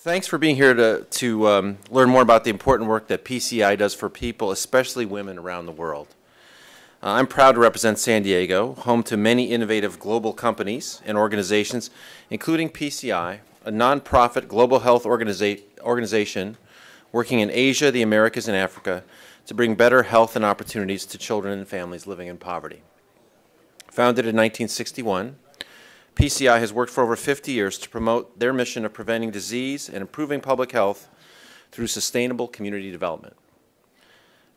Thanks for being here to learn more about the important work that PCI does for people, especially women around the world. I'm proud to represent San Diego, home to many innovative global companies and organizations, including PCI, a nonprofit global health organization working in Asia, the Americas, and Africa to bring better health and opportunities to children and families living in poverty. Founded in 1961, PCI has worked for over 50 years to promote their mission of preventing disease and improving public health through sustainable community development.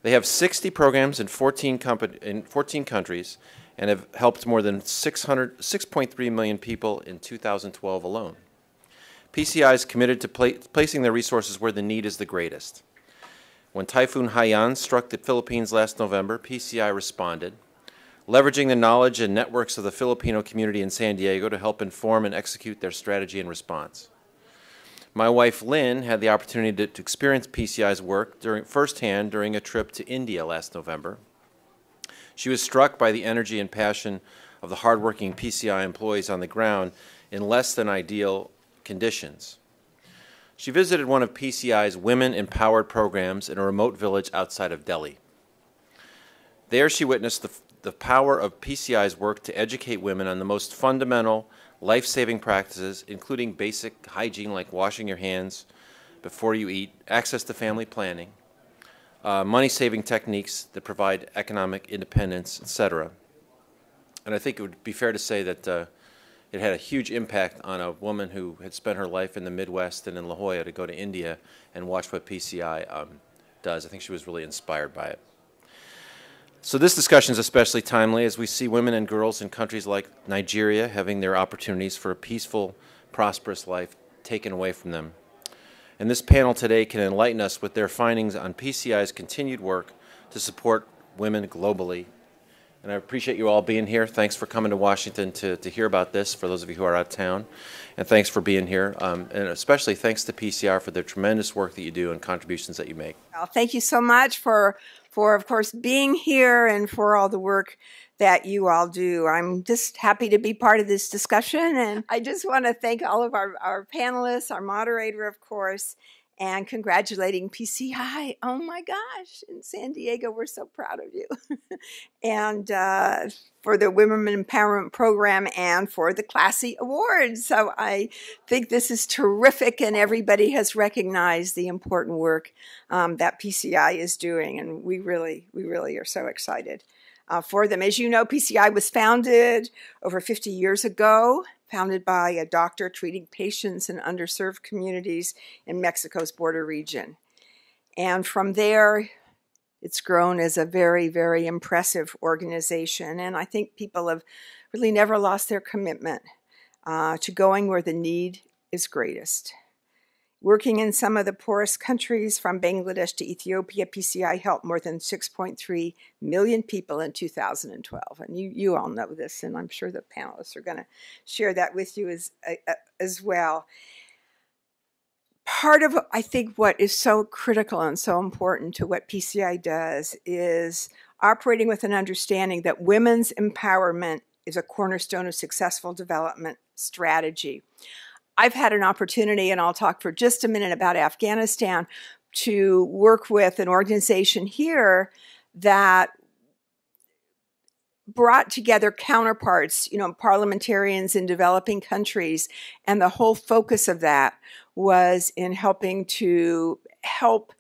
They have 60 programs in 14 countries and have helped more than 6.3 million people in 2012 alone. PCI is committed to placing their resources where the need is the greatest. When Typhoon Haiyan struck the Philippines last November, PCI responded, leveraging the knowledge and networks of the Filipino community in San Diego to help inform and execute their strategy and response. My wife, Lynn, had the opportunity to experience PCI's work firsthand during a trip to India last November. She was struck by the energy and passion of the hardworking PCI employees on the ground in less than ideal conditions. She visited one of PCI's women-empowered programs in a remote village outside of Delhi. There she witnessed the power of PCI's work to educate women on the most fundamental, life-saving practices, including basic hygiene like washing your hands before you eat, access to family planning, money-saving techniques that provide economic independence, etc. And I think it would be fair to say that it had a huge impact on a woman who had spent her life in the Midwest and in La Jolla to go to India and watch what PCI does. I think she was really inspired by it. So this discussion is especially timely as we see women and girls in countries like Nigeria having their opportunities for a peaceful, prosperous life taken away from them. And this panel today can enlighten us with their findings on PCI's continued work to support women globally. And I appreciate you all being here. Thanks for coming to Washington to hear about this, for those of you who are out of town. And thanks for being here. And especially thanks to PCI for the tremendous work that you do and contributions that you make. Well, thank you so much for of course, being here and for all the work that you all do. I'm just happy to be part of this discussion. And I just want to thank all of our panelists, our moderator, of course, and congratulating PCI. Oh my gosh, in San Diego, we're so proud of you. And for the Women Empowerment Program and for the Classy Awards. So I think this is terrific, and everybody has recognized the important work that PCI is doing, and we really are so excited for them. As you know, PCI was founded over 50 years ago, founded by a doctor treating patients in underserved communities in Mexico's border region. And from there, it's grown as a very, very impressive organization. And I think people have really never lost their commitment to going where the need is greatest. Working in some of the poorest countries, from Bangladesh to Ethiopia, PCI helped more than 6.3 million people in 2012. And you all know this, and I'm sure the panelists are going to share that with you as well. Part of, I think, what is so critical and so important to what PCI does is operating with an understanding that women's empowerment is a cornerstone of successful development strategy. I've had an opportunity, and I'll talk for just a minute about Afghanistan, to work with an organization here that brought together counterparts, parliamentarians in developing countries, and the whole focus of that was in helping to help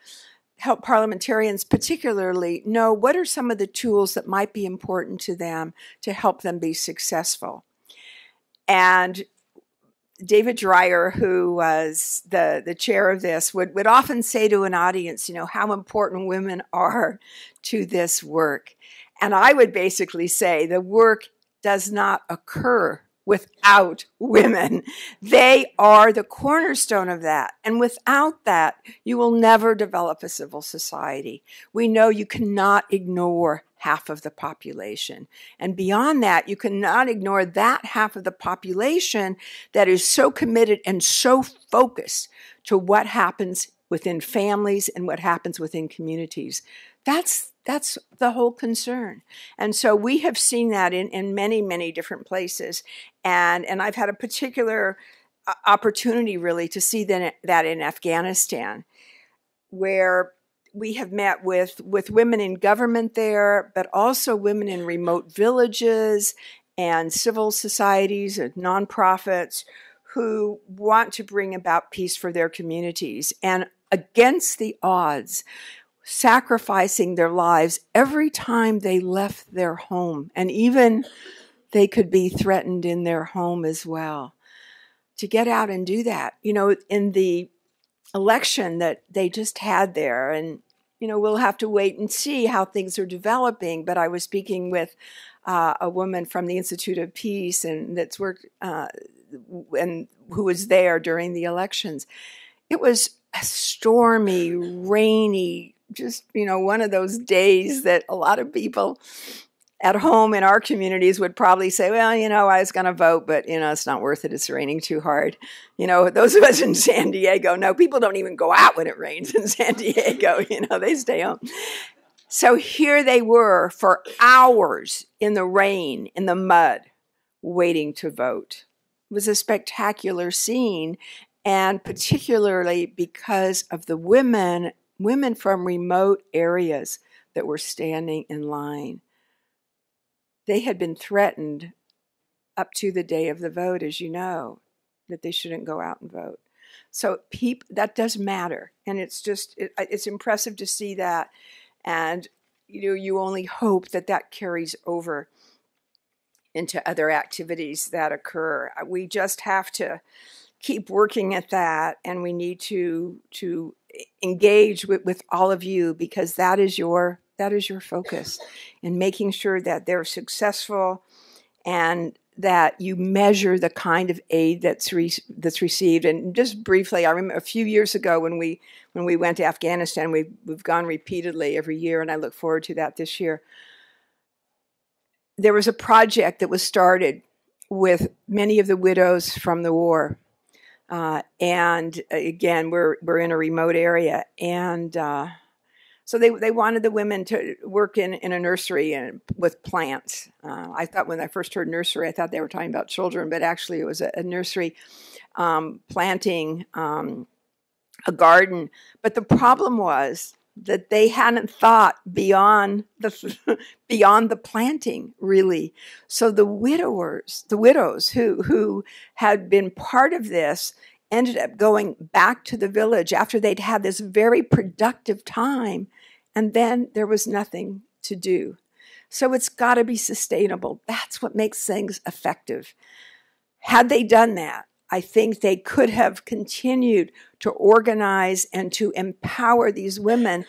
parliamentarians particularly know what are some of the tools that might be important to them to help them be successful. And David Dreyer, who was the chair of this, would often say to an audience, how important women are to this work. And I would basically say the work does not occur without women. They are the cornerstone of that. And without that, you will never develop a civil society. We know you cannot ignore half of the population. And beyond that, you cannot ignore that half of the population that is so committed and so focused to what happens within families and what happens within communities. That's the whole concern. And so we have seen that in many, many different places. And I've had a particular opportunity really to see that in Afghanistan, where we have met with women in government there, but also women in remote villages and civil societies and nonprofits who want to bring about peace for their communities, and against the odds, sacrificing their lives every time they left their home, and even they could be threatened in their home as well. To get out and do that, in the election that they just had there, and we'll have to wait and see how things are developing. But I was speaking with a woman from the Institute of Peace, and that's worked, and who was there during the elections. It was a stormy, rainy, just one of those days that a lot of people at home in our communities would probably say, well, I was going to vote, but, it's not worth it. It's raining too hard. Those of us in San Diego, no, people don't even go out when it rains in San Diego. They stay home. So here they were for hours in the rain, in the mud, waiting to vote. It was a spectacular scene, and particularly because of the women from remote areas that were standing in line. They had been threatened up to the day of the vote, as you know, that they shouldn't go out and vote. So that does matter, and it's impressive to see that, and you only hope that carries over into other activities that occur. We just have to keep working at that, and we need to engage with all of you, because that is your focus in making sure that they're successful, and that you measure the kind of aid that's received. And just briefly, I remember a few years ago when we went to Afghanistan, we've gone repeatedly every year, and I look forward to that this year. There was a project that was started with many of the widows from the war. And again, we're in a remote area, and so they wanted the women to work in a nursery and with plants. I thought when I first heard nursery, I thought they were talking about children, but actually it was a nursery planting a garden. But the problem was that they hadn't thought beyond the planting, really. So the widows who had been part of this ended up going back to the village after they'd had this very productive time, and then there was nothing to do. So it's got to be sustainable. That's what makes things effective. Had they done that, I think they could have continued to organize and to empower these women,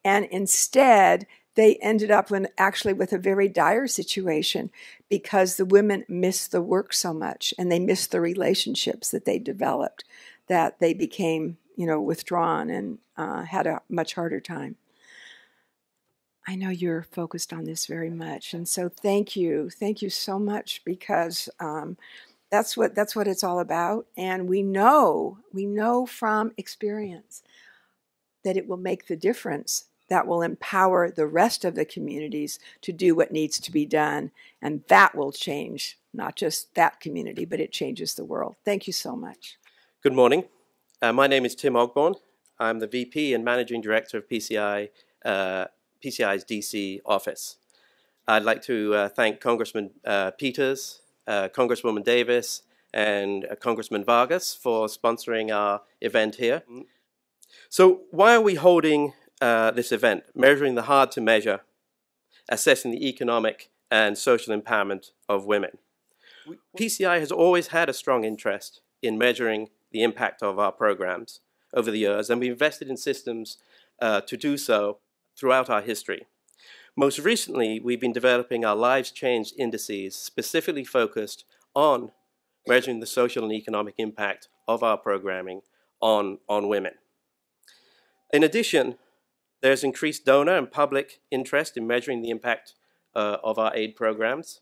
and instead they ended up with a very dire situation, because the women missed the work so much, and they missed the relationships that they developed, that they became, withdrawn and had a much harder time. I know you're focused on this very much, and so thank you so much, because that's what it's all about, and we know from experience that it will make the difference. That will empower the rest of the communities to do what needs to be done, and that will change not just that community, but it changes the world. Thank you so much. Good morning. My name is Tim Ogborn. I'm the VP and Managing Director of PCI's DC office. I'd like to thank Congressman Peters, Congresswoman Davis, and Congressman Vargas for sponsoring our event here. So why are we holding this event, Measuring the Hard to Measure, Assessing the Economic and Social Empowerment of Women? PCI has always had a strong interest in measuring the impact of our programs over the years, and we invested in systems to do so throughout our history. Most recently, we've been developing our Lives Changed indices, specifically focused on measuring the social and economic impact of our programming on women. In addition, there's increased donor and public interest in measuring the impact of our aid programs.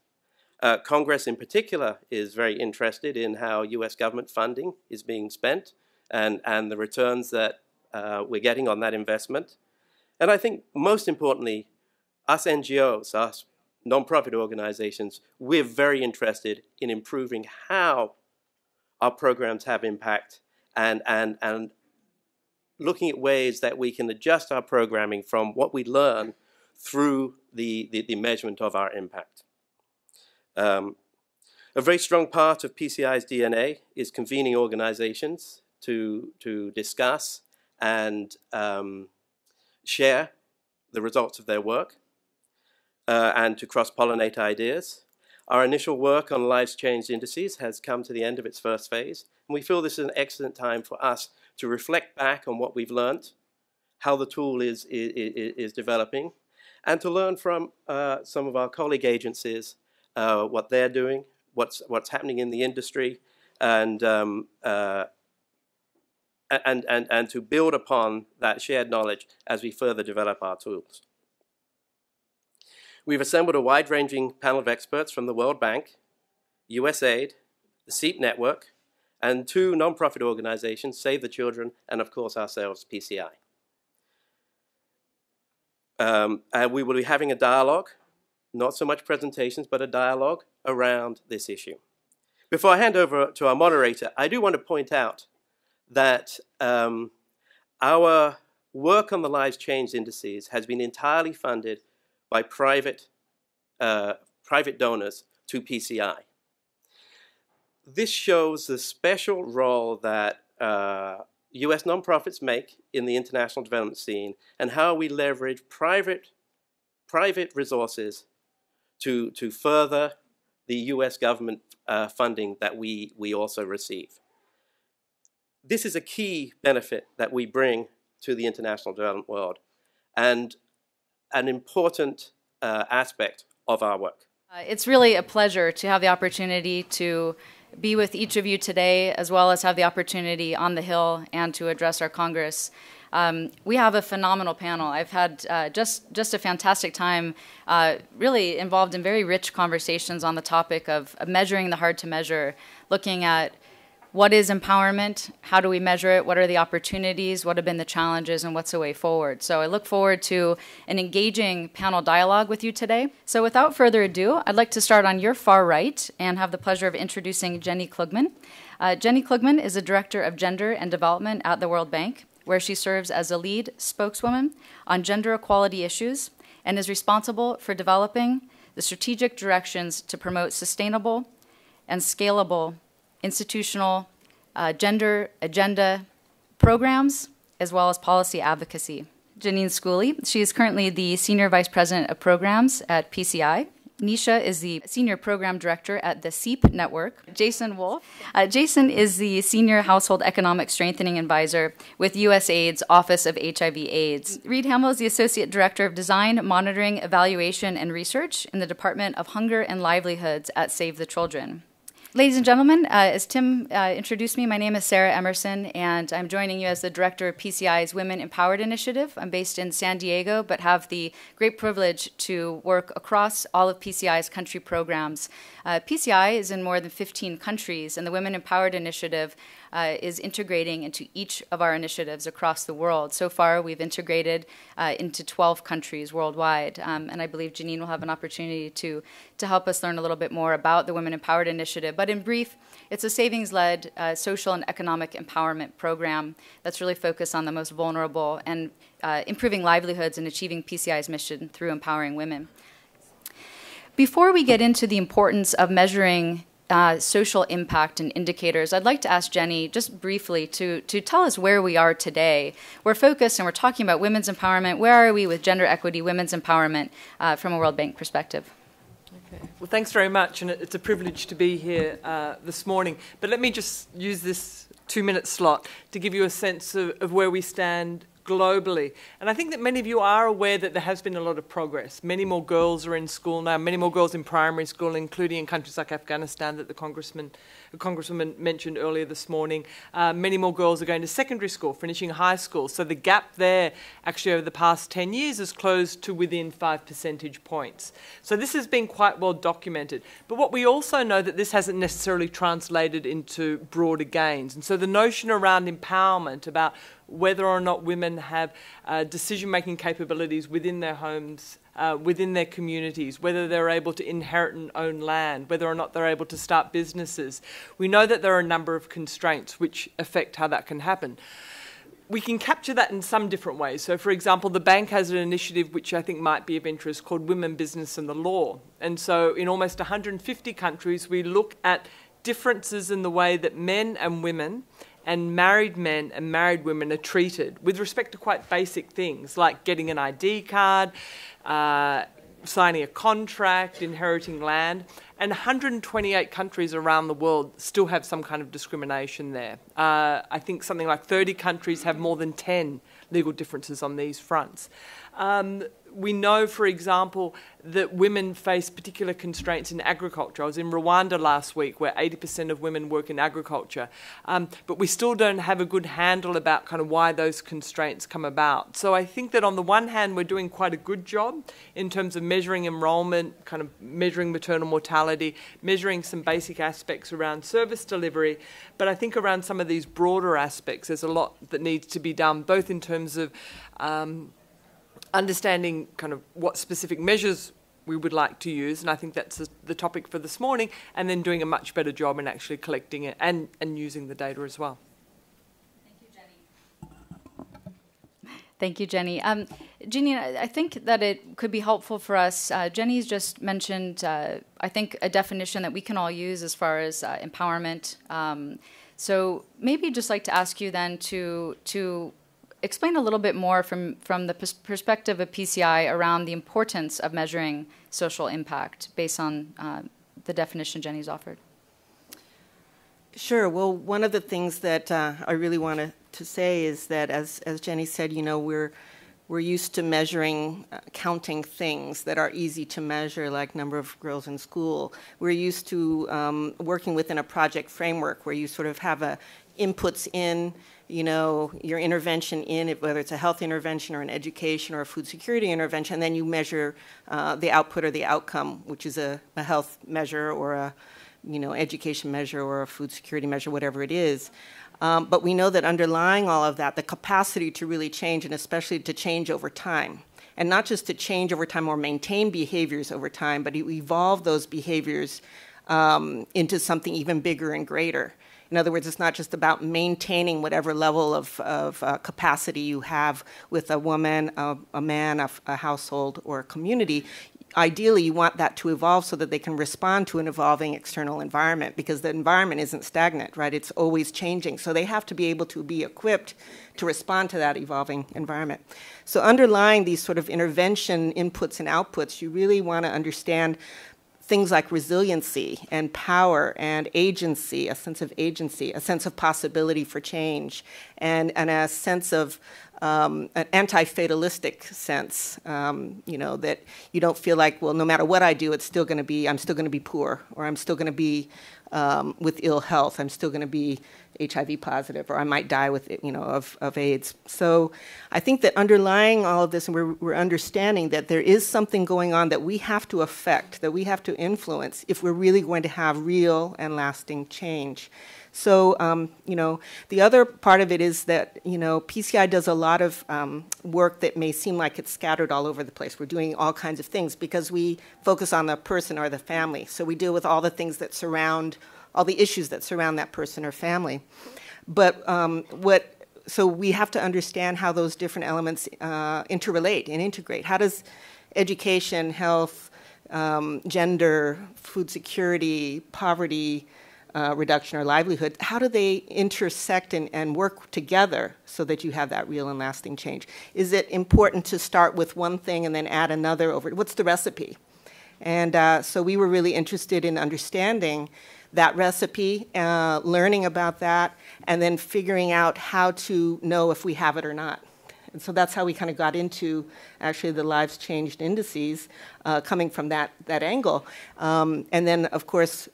Congress in particular is very interested in how US government funding is being spent and the returns that we're getting on that investment. And I think most importantly, us NGOs, us nonprofit organizations, we're very interested in improving how our programs have impact, and looking at ways that we can adjust our programming from what we learn through the measurement of our impact. A very strong part of PCI's DNA is convening organizations to discuss and share the results of their work and to cross-pollinate ideas. Our initial work on lives changed indices has come to the end of its first phase, and we feel this is an excellent time for us to reflect back on what we've learned, how the tool is developing, and to learn from some of our colleague agencies what they're doing, what's happening in the industry, and to build upon that shared knowledge as we further develop our tools. We've assembled a wide-ranging panel of experts from the World Bank, USAID, the SEEP Network, and 2 nonprofit organizations, Save the Children, and of course ourselves, PCI. And we will be having a dialogue, not so much presentations, but a dialogue around this issue. Before I hand over to our moderator, I do want to point out that our work on the Lives Changed indices has been entirely funded by private donors to PCI. This shows the special role that US nonprofits make in the international development scene and how we leverage private resources to further the US government funding that we also receive. This is a key benefit that we bring to the international development world and an important aspect of our work. It's really a pleasure to have the opportunity to be with each of you today, as well as have the opportunity on the Hill and to address our Congress. We have a phenomenal panel. I've had just a fantastic time, really involved in very rich conversations on the topic of measuring the hard to measure, looking at what is empowerment, how do we measure it, what are the opportunities, what have been the challenges, and what's the way forward. So I look forward to an engaging panel dialogue with you today. So without further ado, I'd like to start on your far right and have the pleasure of introducing Jenny Klugman. Jenny Klugman is a Director of Gender and Development at the World Bank, where she serves as a lead spokeswoman on gender equality issues and is responsible for developing the strategic directions to promote sustainable and scalable institutional gender agenda programs, as well as policy advocacy. Janine Schooley, she is currently the Senior Vice President of Programs at PCI. Nisha is the Senior Program Director at the SEEP Network. Jason Wolf. Jason is the Senior Household Economic Strengthening Advisor with USAID's Office of HIV/AIDS. Reed Hamill is the Associate Director of Design, Monitoring, Evaluation, and Research in the Department of Hunger and Livelihoods at Save the Children. Ladies and gentlemen, as Tim introduced me, my name is Sarah Emerson, and I'm joining you as the Director of PCI's Women Empowered Initiative. I'm based in San Diego, but have the great privilege to work across all of PCI's country programs. PCI is in more than 15 countries, and the Women Empowered Initiative is integrating into each of our initiatives across the world. So far, we've integrated into 12 countries worldwide, and I believe Janine will have an opportunity to help us learn a little bit more about the Women Empowered Initiative. But in brief, it's a savings-led social and economic empowerment program that's really focused on the most vulnerable and improving livelihoods and achieving PCI's mission through empowering women. Before we get into the importance of measuring social impact and indicators, I'd like to ask Jenny just briefly to tell us where we are today. We're focused and we're talking about women's empowerment. Where are we with gender equity, women's empowerment from a World Bank perspective? Okay. Well, thanks very much, and it's a privilege to be here this morning. But let me just use this 2-minute slot to give you a sense of where we stand globally. And I think that many of you are aware that there has been a lot of progress. Many more girls are in school now, many more girls in primary school, including in countries like Afghanistan that the Congresswoman mentioned earlier this morning. Many more girls are going to secondary school, finishing high school. So the gap there, actually over the past 10 years, has closed to within 5 percentage points. So this has been quite well documented. But what we also know that this hasn't necessarily translated into broader gains. And so the notion around empowerment, about whether or not women have decision-making capabilities within their homes, within their communities, whether they're able to inherit and own land, whether or not they're able to start businesses. We know that there are a number of constraints which affect how that can happen. We can capture that in some different ways. So, for example, the bank has an initiative which I think might be of interest called Women, Business and the Law. And so in almost 150 countries, we look at differences in the way that men and women and married men and married women are treated with respect to quite basic things like getting an ID card, signing a contract, inheriting land. And 128 countries around the world still have some kind of discrimination there. I think something like 30 countries have more than 10 legal differences on these fronts. We know, for example, that women face particular constraints in agriculture. I was in Rwanda last week where 80% of women work in agriculture. But we still don't have a good handle about kind of why those constraints come about. So I think that on the one hand, we're doing quite a good job in terms of measuring enrollment, kind of measuring maternal mortality, measuring some basic aspects around service delivery. But I think around some of these broader aspects, there's a lot that needs to be done, both in terms of understanding kind of what specific measures we would like to use, and I think that's the topic for this morning, and then doing a much better job in actually collecting it and using the data as well. Thank you, Jenny. Thank you, Jenny. Jeannie, I think that it could be helpful for us. Jenny's just mentioned, I think, a definition that we can all use as far as empowerment. So maybe just like to ask you then to explain a little bit more from the perspective of PCI around the importance of measuring social impact based on the definition Jenny's offered. Sure. Well, one of the things that I really wanted to say is that, as Jenny said, you know, we're used to measuring, counting things that are easy to measure, like number of girls in school. We're used to working within a project framework where you sort of have inputs in, you know, your intervention in it, whether it's a health intervention or an education or a food security intervention, and then you measure the output or the outcome, which is a health measure or a, you know, education measure or a food security measure, whatever it is. But we know that underlying all of that, the capacity to really change, and especially to change over time, and not just to change over time or maintain behaviors over time, but to evolve those behaviors into something even bigger and greater. In other words, it's not just about maintaining whatever level of capacity you have with a woman, a man, a household, or a community. Ideally, you want that to evolve so that they can respond to an evolving external environment, because the environment isn't stagnant, right? It's always changing. So they have to be able to be equipped to respond to that evolving environment. So underlying these sort of intervention inputs and outputs, you really want to understand things like resiliency and power and agency, a sense of agency, a sense of possibility for change, and a sense of an anti-fatalistic sense, you know, that you don't feel like, well, no matter what I do, it's still going to be, I'm still going to be poor, or I'm still going to be with ill health, I'm still going to be HIV positive, or I might die with, you know, of AIDS. So I think that underlying all of this, and we're understanding that there is something going on that we have to affect, that we have to influence if we're really going to have real and lasting change. So, you know, the other part of it is that, you know, PCI does a lot of work that may seem like it's scattered all over the place. We're doing all kinds of things because we focus on the person or the family. So we deal with all the things that surround, all the issues that surround that person or family. But so we have to understand how those different elements interrelate and integrate. How does education, health, gender, food security, poverty, reduction or livelihood, how do they intersect and work together so that you have that real and lasting change? Is it important to start with one thing and then add another over? What's the recipe? And so we were really interested in understanding that recipe, learning about that, and then figuring out how to know if we have it or not. And so that's how we kind of got into actually the lives changed indices, coming from that angle. And then, of course,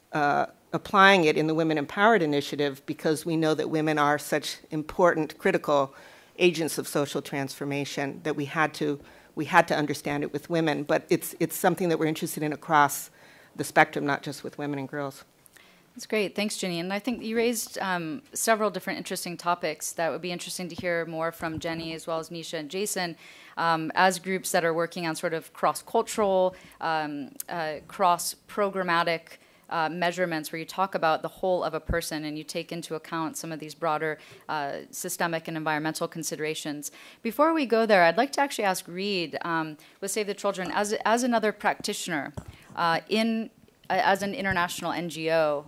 applying it in the Women Empowered Initiative, because we know that women are such important, critical agents of social transformation that we had to understand it with women. But it's something that we're interested in across the spectrum, not just with women and girls. That's great. Thanks, Jenny. And I think you raised several different interesting topics that would be interesting to hear more from Jenny as well as Nisha and Jason as groups that are working on sort of cross-cultural, cross-programmatic measurements where you talk about the whole of a person and you take into account some of these broader systemic and environmental considerations. Before we go there, I'd like to actually ask Reed with Save the Children, as another practitioner as an international NGO,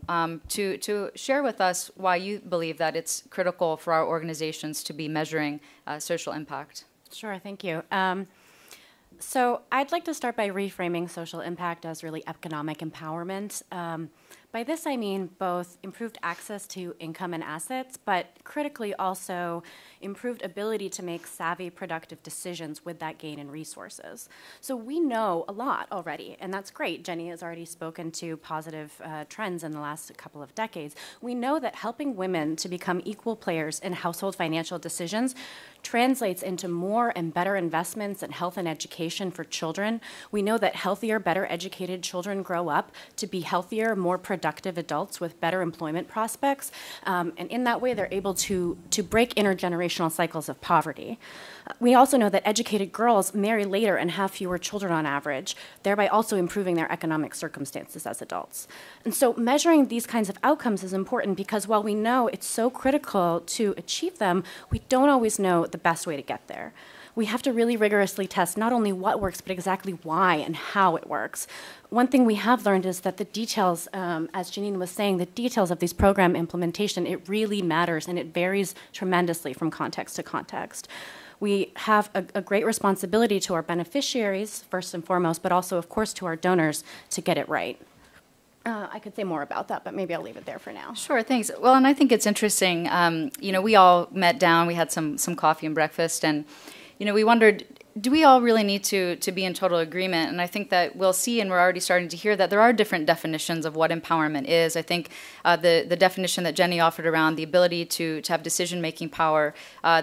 to share with us why you believe that it's critical for our organizations to be measuring social impact. Sure, thank you. So I'd like to start by reframing social impact as really economic empowerment. By this I mean both improved access to income and assets, but critically also improved ability to make savvy, productive decisions with that gain in resources. So we know a lot already, and that's great. Jenny has already spoken to positive trends in the last couple of decades. We know that helping women to become equal players in household financial decisions translates into more and better investments in health and education for children. We know that healthier, better educated children grow up to be healthier, more productive adults with better employment prospects. And in that way, they're able to break intergenerational cycles of poverty. We also know that educated girls marry later and have fewer children on average, thereby also improving their economic circumstances as adults. And so measuring these kinds of outcomes is important because while we know it's so critical to achieve them, we don't always know the best way to get there. We have to really rigorously test not only what works, but exactly why and how it works. One thing we have learned is that the details, as Janine was saying, the details of these program implementation, it really matters and it varies tremendously from context to context. We have a great responsibility to our beneficiaries, first and foremost, but also, of course, to our donors to get it right. I could say more about that, but maybe I'll leave it there for now. Sure, thanks. Well, and I think it's interesting. You know, we all met down, we had some coffee and breakfast, and you know, we wondered, do we all really need to be in total agreement? And I think that we'll see, and we're already starting to hear, that there are different definitions of what empowerment is. I think the definition that Jenny offered around the ability to have decision-making power,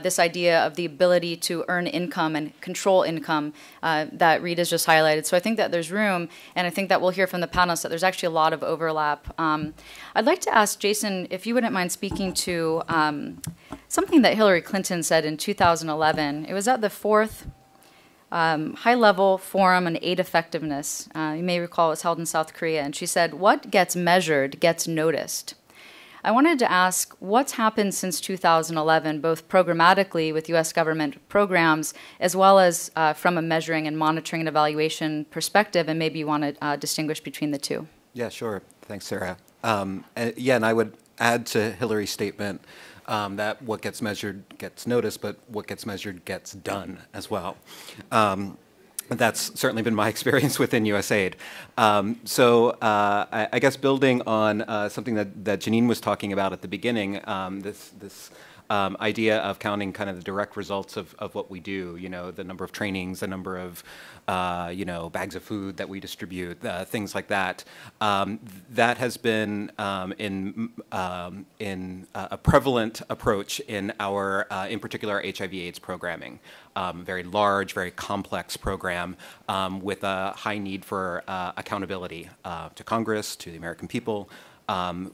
this idea of the ability to earn income and control income that Rita's just highlighted. So I think that there's room, and I think that we'll hear from the panelists that there's actually a lot of overlap. I'd like to ask Jason, if you wouldn't mind speaking to something that Hillary Clinton said in 2011. It was at the fourth high-level forum on aid effectiveness. You may recall it was held in South Korea, and she said, "What gets measured gets noticed." I wanted to ask what's happened since 2011, both programmatically with U.S. government programs, as well as from a measuring and monitoring and evaluation perspective, and maybe you want to distinguish between the two. Yeah, sure. Thanks, Sarah. And I would add to Hillary's statement that what gets measured gets noticed, but what gets measured gets done as well. That's certainly been my experience within USAID. I guess building on something that Janine was talking about at the beginning, this idea of counting kind of the direct results of what we do, you know, the number of trainings, the number of, bags of food that we distribute, things like that. That has been in a prevalent approach in our, in particular, our HIV/AIDS programming. Very large, very complex program with a high need for accountability to Congress, to the American people,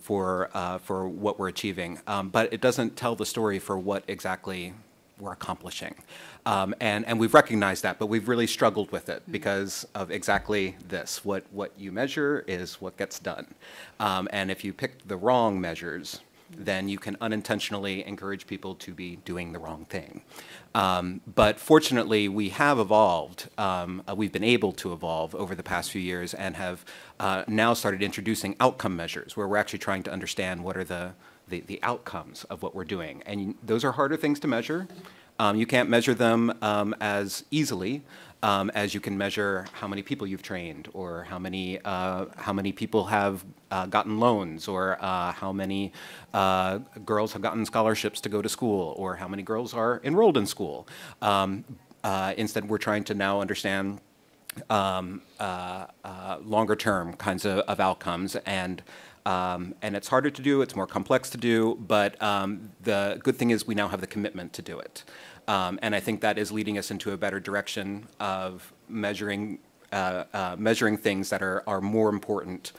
for what we're achieving. But it doesn't tell the story for what exactly we're accomplishing. And we've recognized that, but we've really struggled with it because of exactly this. What you measure is what gets done. And if you pick the wrong measures, then you can unintentionally encourage people to be doing the wrong thing. But fortunately, we have evolved. We've been able to evolve over the past few years and have now started introducing outcome measures where we're actually trying to understand what are the outcomes of what we're doing. And those are harder things to measure. You can't measure them as easily as you can measure how many people you've trained, or how many people have gotten loans, or how many girls have gotten scholarships to go to school, or how many girls are enrolled in school. Instead, we're trying to now understand longer term kinds of outcomes, and it's harder to do, it's more complex to do, but the good thing is we now have the commitment to do it. And I think that is leading us into a better direction of measuring measuring things that are more important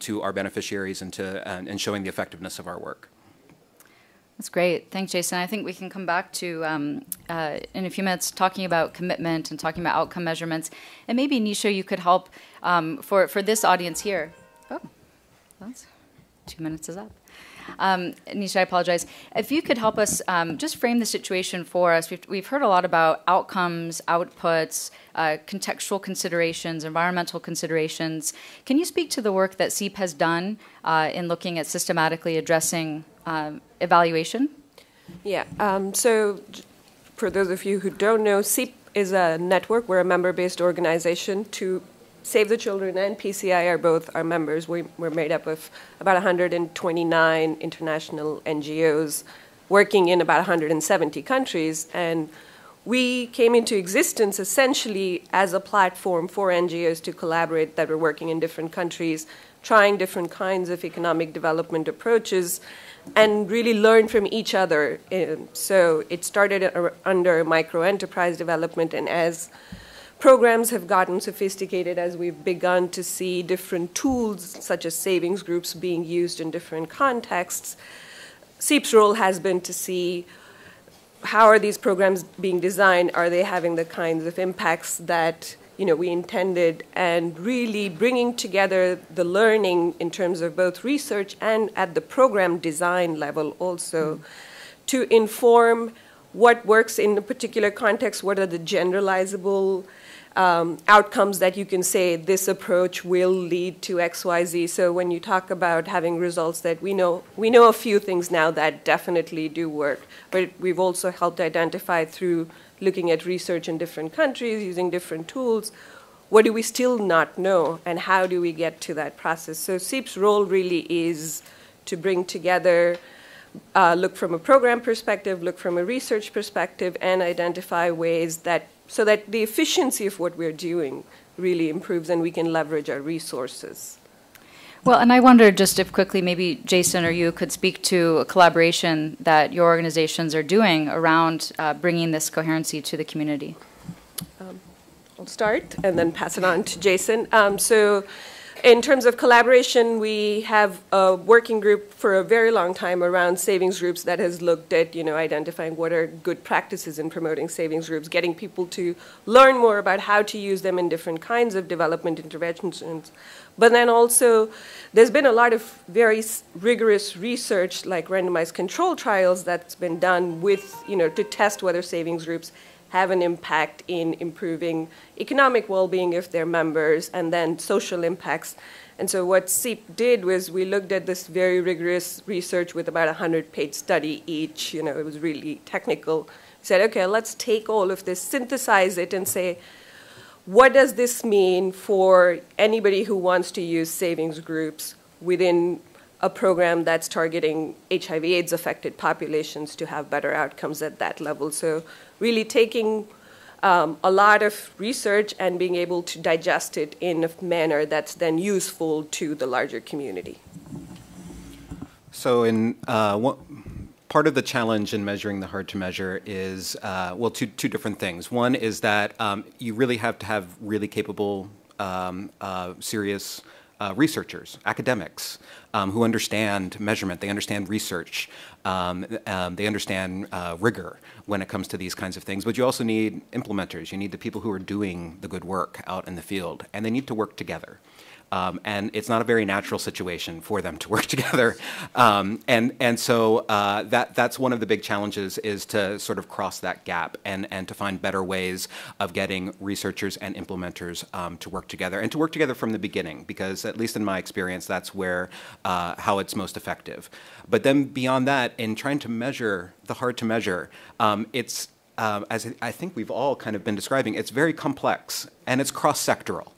to our beneficiaries and showing the effectiveness of our work. That's great. Thanks, Jason. I think we can come back to, in a few minutes, talking about commitment and talking about outcome measurements. And maybe, Nisha, you could help for this audience here. Oh, that's 2 minutes is up. Nisha, I apologize. If you could help us just frame the situation for us. We've heard a lot about outcomes, outputs, contextual considerations, environmental considerations. Can you speak to the work that SEEP has done in looking at systematically addressing evaluation? Yeah, so for those of you who don't know, SEEP is a network. We're a member-based organization. To Save the Children and PCI are both our members. We're made up of about 129 international NGOs working in about 170 countries. And we came into existence essentially as a platform for NGOs to collaborate that were working in different countries, trying different kinds of economic development approaches, and really learn from each other. So it started under micro-enterprise development, and as programs have gotten sophisticated, as we've begun to see different tools, such as savings groups, being used in different contexts, SEEP's role has been to see how are these programs being designed, are they having the kinds of impacts that we intended, and really bringing together the learning in terms of both research and at the program design level also to inform what works in a particular context, what are the generalizable outcomes that you can say this approach will lead to X, Y, Z. So when you talk about having results that we know a few things now that definitely do work, but we've also helped identify through looking at research in different countries, using different tools, what do we still not know, and how do we get to that process? So SEEP's role really is to bring together, look from a program perspective, look from a research perspective, and identify ways so that the efficiency of what we're doing really improves and we can leverage our resources. Well, and I wonder just if quickly maybe Jason or you could speak to a collaboration that your organizations are doing around bringing this coherency to the community. I'll start and then pass it on to Jason. So in terms of collaboration, we have a working group for a very long time around savings groups that has looked at, identifying what are good practices in promoting savings groups, getting people to learn more about how to use them in different kinds of development interventions. But then also, there's been a lot of very rigorous research, like randomized control trials, that's been done with, to test whether savings groups have an impact in improving economic well-being of their members, and then social impacts. And so what SEEP did was we looked at this very rigorous research with about a 100-page study each. It was really technical. We said, okay, let's take all of this, synthesize it, and say, what does this mean for anybody who wants to use savings groups within a program that's targeting HIV/AIDS affected populations to have better outcomes at that level? So really taking a lot of research and being able to digest it in a manner that's then useful to the larger community. So part of the challenge in measuring the hard to measure is, two different things. One is that you really have to have really capable, serious researchers, academics, who understand measurement, they understand research, they understand rigor when it comes to these kinds of things. But you also need implementers. You need the people who are doing the good work out in the field, and they need to work together. And it's not a very natural situation for them to work together. So that's one of the big challenges, is to sort of cross that gap and to find better ways of getting researchers and implementers to work together, and to work together from the beginning, because at least in my experience, that's where how it's most effective. But then beyond that, in trying to measure the hard to measure, it's, as I think we've all kind of been describing, it's very complex and it's cross-sectoral.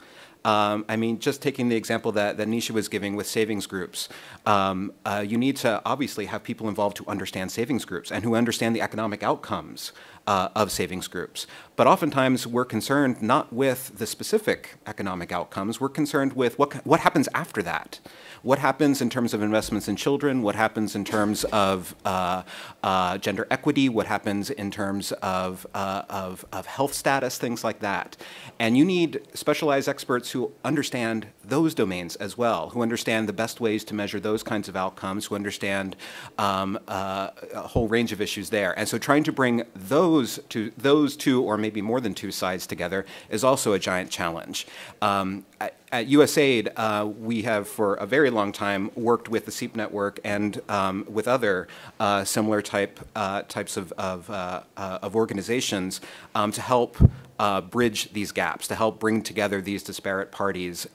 Just taking the example that Nisha was giving with savings groups, you need to obviously have people involved who understand savings groups and who understand the economic outcomes savings groups. But oftentimes we're concerned not with the specific economic outcomes, we're concerned with what happens after that. What happens in terms of investments in children? What happens in terms of gender equity? What happens in terms of health status? Things like that. And you need specialized experts who understand those domains as well, who understand the best ways to measure those kinds of outcomes, who understand a whole range of issues there. And so trying to bring those two, or maybe more than two sides together is also a giant challenge. At USAID, we have for a very long time worked with the SEEP Network and with other similar types of organizations to help bridge these gaps, to help bring together these disparate parties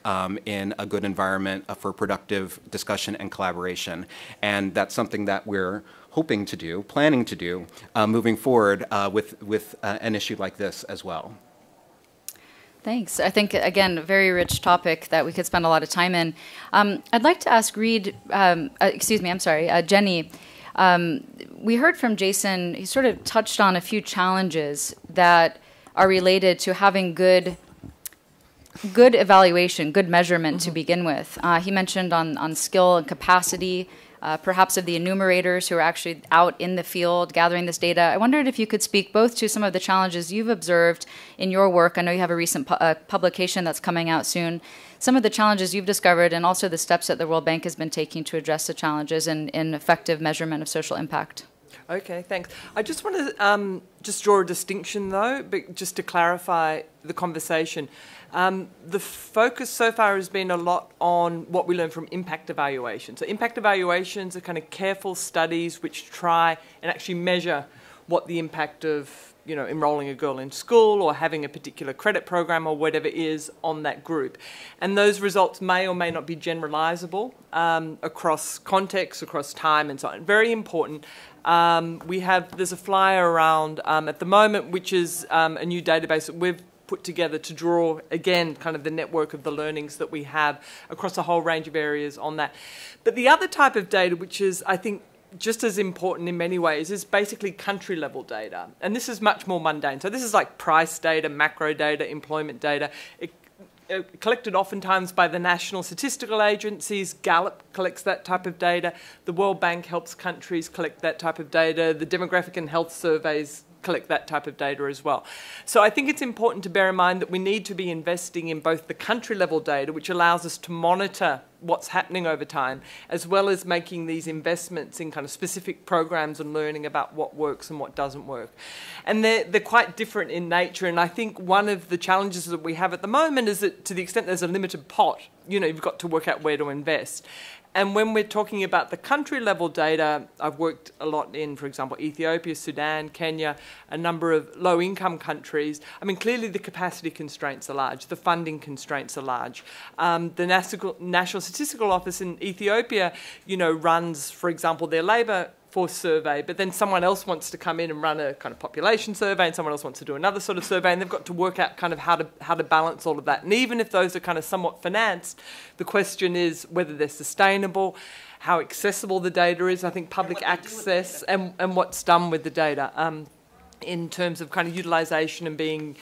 in a good environment for productive discussion and collaboration. And that's something that we're hoping to do, planning to do, moving forward with an issue like this as well. Thanks. I think, again, a very rich topic that we could spend a lot of time in. I'd like to ask Jenny. We heard from Jason, he sort of touched on a few challenges that are related to having good evaluation, good measurement to begin with. He mentioned on skill and capacity, perhaps of the enumerators who are actually out in the field gathering this data. I wondered if you could speak both to some of the challenges you've observed in your work. I know you have a recent publication that's coming out soon. Some of the challenges you've discovered and also the steps that the World Bank has been taking to address the challenges in effective measurement of social impact. Okay, thanks. I just want to just draw a distinction, though, but just to clarify the conversation. The focus so far has been a lot on what we learn from impact evaluation. So impact evaluations are kind of careful studies which try and actually measure what the impact of, you know, enrolling a girl in school or having a particular credit program or whatever is on that group. And those results may or may not be generalizable across contexts, across time and so on. Very important. There's a flyer around at the moment, which is a new database that we've put together to draw, again, kind of the network of the learnings that we have across a whole range of areas on that. But the other type of data, which is, I think, just as important in many ways, is basically country-level data. And this is much more mundane. So this is like price data, macro data, employment data. Collected oftentimes by the national statistical agencies. Gallup collects that type of data. The World Bank helps countries collect that type of data. The demographic and health surveys collect that type of data as well. So I think it's important to bear in mind that we need to be investing in both the country level data, which allows us to monitor what's happening over time, as well as making these investments in kind of specific programs and learning about what works and what doesn't work. And they're quite different in nature, and I think one of the challenges that we have at the moment is that to the extent there's a limited pot, you know, you've got to work out where to invest. And when we're talking about the country level data, I've worked a lot in, for example, Ethiopia, Sudan, Kenya, a number of low income countries. I mean, clearly the capacity constraints are large, the funding constraints are large. The National Statistical Office in Ethiopia, you know, runs, for example, their labour force survey, but then someone else wants to come in and run a kind of population survey, and someone else wants to do another sort of survey, and they've got to work out kind of how to balance all of that. And even if those are kind of somewhat financed, the question is whether they're sustainable, how accessible the data is. I think public access and what's done with the data in terms of kind of utilisation and being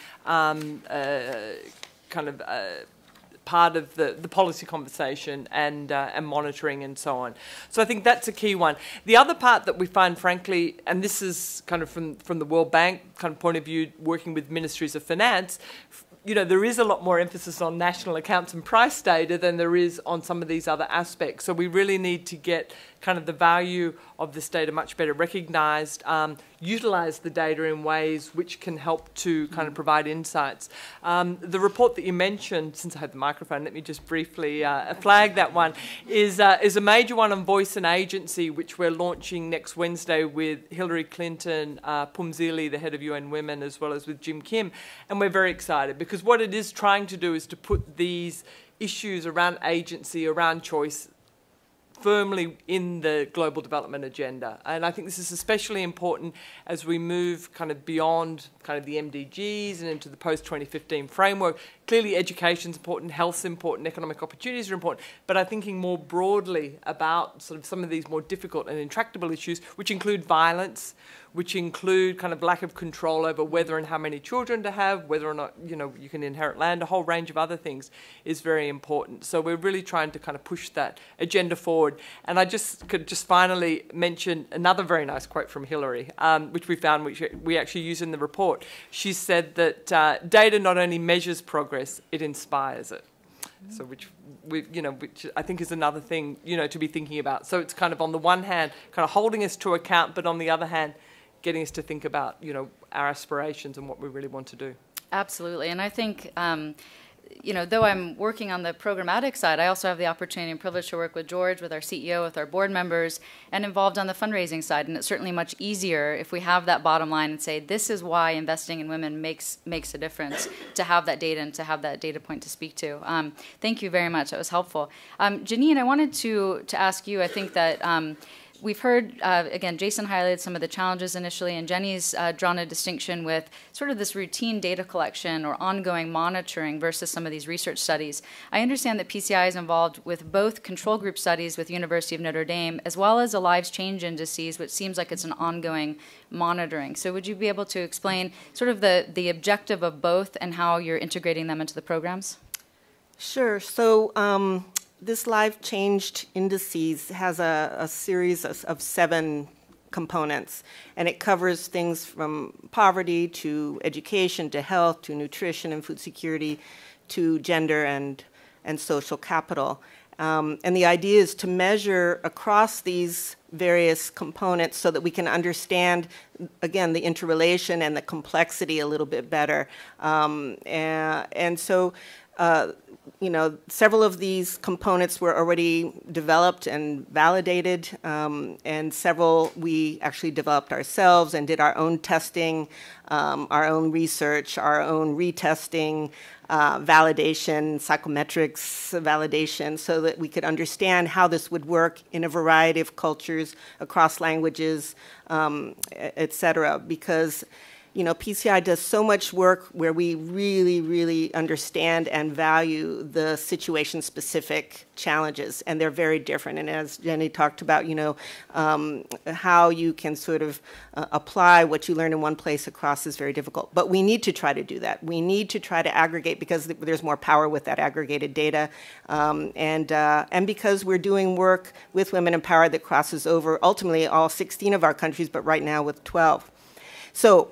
part of the policy conversation and monitoring and so on. So I think that's a key one. The other part that we find, frankly, and this is kind of from the World Bank kind of point of view, working with ministries of finance, you know, there is a lot more emphasis on national accounts and price data than there is on some of these other aspects. So we really need to get kind of the value of this data much better recognised, utilise the data in ways which can help to kind of provide insights. The report that you mentioned, since I had the microphone, let me just briefly flag that one, is a major one on voice and agency, which we're launching next Wednesday with Hillary Clinton, Pumzili, the head of UN Women, as well as with Jim Kim. And we're very excited because what it is trying to do is to put these issues around agency, around choice, firmly in the global development agenda. And I think this is especially important as we move kind of beyond kind of the MDGs and into the post-2015 framework. Clearly education's important, health's important, economic opportunities are important, but I'm thinking more broadly about sort of some of these more difficult and intractable issues, which include violence, which include kind of lack of control over whether and how many children to have, whether or not, you know, you can inherit land, a whole range of other things is very important. So we're really trying to kind of push that agenda forward. And I could finally mention another very nice quote from Hillary, which we found, which we actually use in the report. She said that data not only measures progress, it inspires it. So which I think is another thing, you know, to be thinking about. So it's kind of on the one hand, kind of holding us to account, but on the other hand, getting us to think about, you know, our aspirations and what we really want to do. Absolutely. And I think, you know, though I'm working on the programmatic side, I also have the opportunity and privilege to work with George, with our CEO, with our board members, and involved on the fundraising side. And it's certainly much easier if we have that bottom line and say, this is why investing in women makes a difference, to have that data and to have that data point to speak to. Thank you very much. That was helpful. Janine, I wanted to ask you, I think that we've heard, again, Jason highlighted some of the challenges initially, and Jenny's drawn a distinction with sort of this routine data collection or ongoing monitoring versus some of these research studies. I understand that PCI is involved with both control group studies with University of Notre Dame, as well as the lives change indices, which seems like it's an ongoing monitoring. So would you be able to explain sort of the objective of both and how you're integrating them into the programs? Sure. So this life changed indices has a series of 7 components, and it covers things from poverty to education to health to nutrition and food security to gender and social capital. And the idea is to measure across these various components so that we can understand, again, the interrelation and the complexity a little bit better. And so you know, several of these components were already developed and validated, and several we actually developed ourselves and did our own testing, our own research, our own retesting, validation, psychometrics validation, so that we could understand how this would work in a variety of cultures, across languages, et cetera, because you know, PCI does so much work where we really, really understand and value the situation-specific challenges, and they're very different. And as Jenny talked about, you know, how you can sort of apply what you learn in one place across is very difficult. But we need to try to do that. We need to try to aggregate because there's more power with that aggregated data, and because we're doing work with Women in Power that crosses over ultimately all 16 of our countries, but right now with 12. So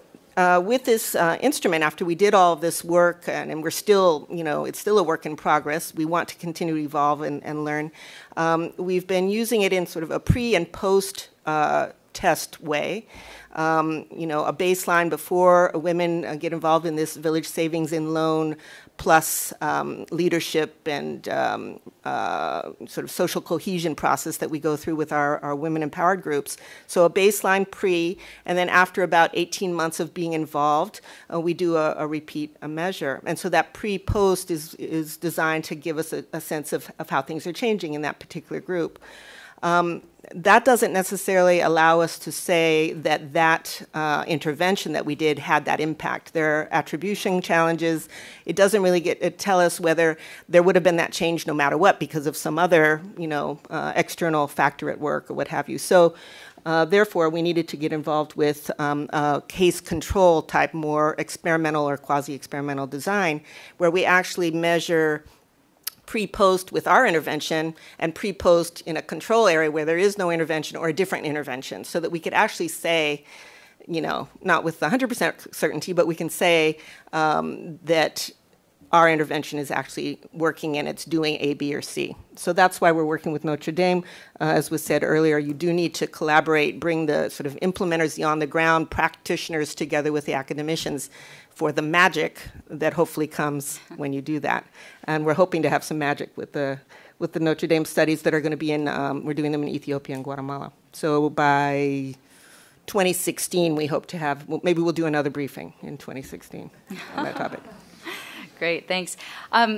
with this instrument, after we did all of this work, and we're still, you know, it's still a work in progress, we want to continue to evolve and learn, we've been using it in sort of a pre and post test way. You know, a baseline before women get involved in this village savings and loan, plus leadership and sort of social cohesion process that we go through with our women empowered groups. So a baseline pre, and then after about 18 months of being involved, we do a repeat measure. And so that pre-post is designed to give us a sense of how things are changing in that particular group. That doesn't necessarily allow us to say that intervention that we did had that impact. There are attribution challenges. It doesn't really tell us whether there would have been that change no matter what because of some other, you know, external factor at work or what have you. So therefore, we needed to get involved with a case control type, more experimental or quasi-experimental design, where we actually measure pre-post with our intervention and pre-post in a control area where there is no intervention or a different intervention, so that we could actually say, you know, not with 100% certainty, but we can say that our intervention is actually working and it's doing A, B, or C. So that's why we're working with Notre Dame. As was said earlier, you do need to collaborate, bring the sort of implementers, the on-the-ground practitioners together with the academicians for the magic that hopefully comes when you do that. And we're hoping to have some magic with the Notre Dame studies that are going to be in, we're doing them in Ethiopia and Guatemala. So by 2016, we hope to have, maybe we'll do another briefing in 2016 on that topic. Great, thanks.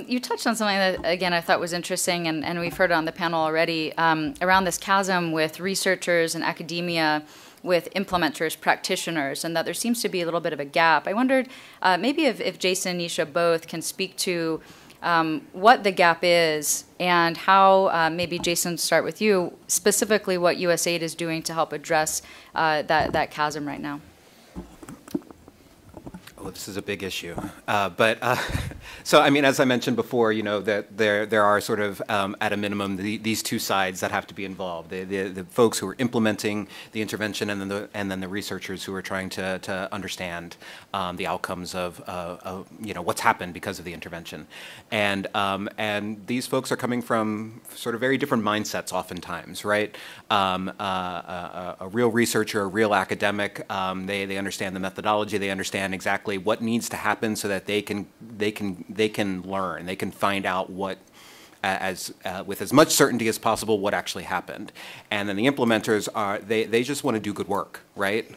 You touched on something that, again, I thought was interesting, and we've heard it on the panel already, around this chasm with researchers and academia, with implementers, practitioners, and that there seems to be a little bit of a gap. I wondered maybe if Jason and Nisha both can speak to what the gap is and how, maybe Jason, start with you, specifically what USAID is doing to help address that chasm right now. Well, this is a big issue, so I mean, as I mentioned before, you know, that there are sort of at a minimum these two sides that have to be involved: the folks who are implementing the intervention, and then the researchers who are trying to understand the outcomes of you know, what's happened because of the intervention, and these folks are coming from sort of very different mindsets, oftentimes, right? A real researcher, a real academic, they understand the methodology, they understand exactly what needs to happen so that they can learn, they can find out what, with as much certainty as possible, what actually happened. And then the implementers are, they just want to do good work, right?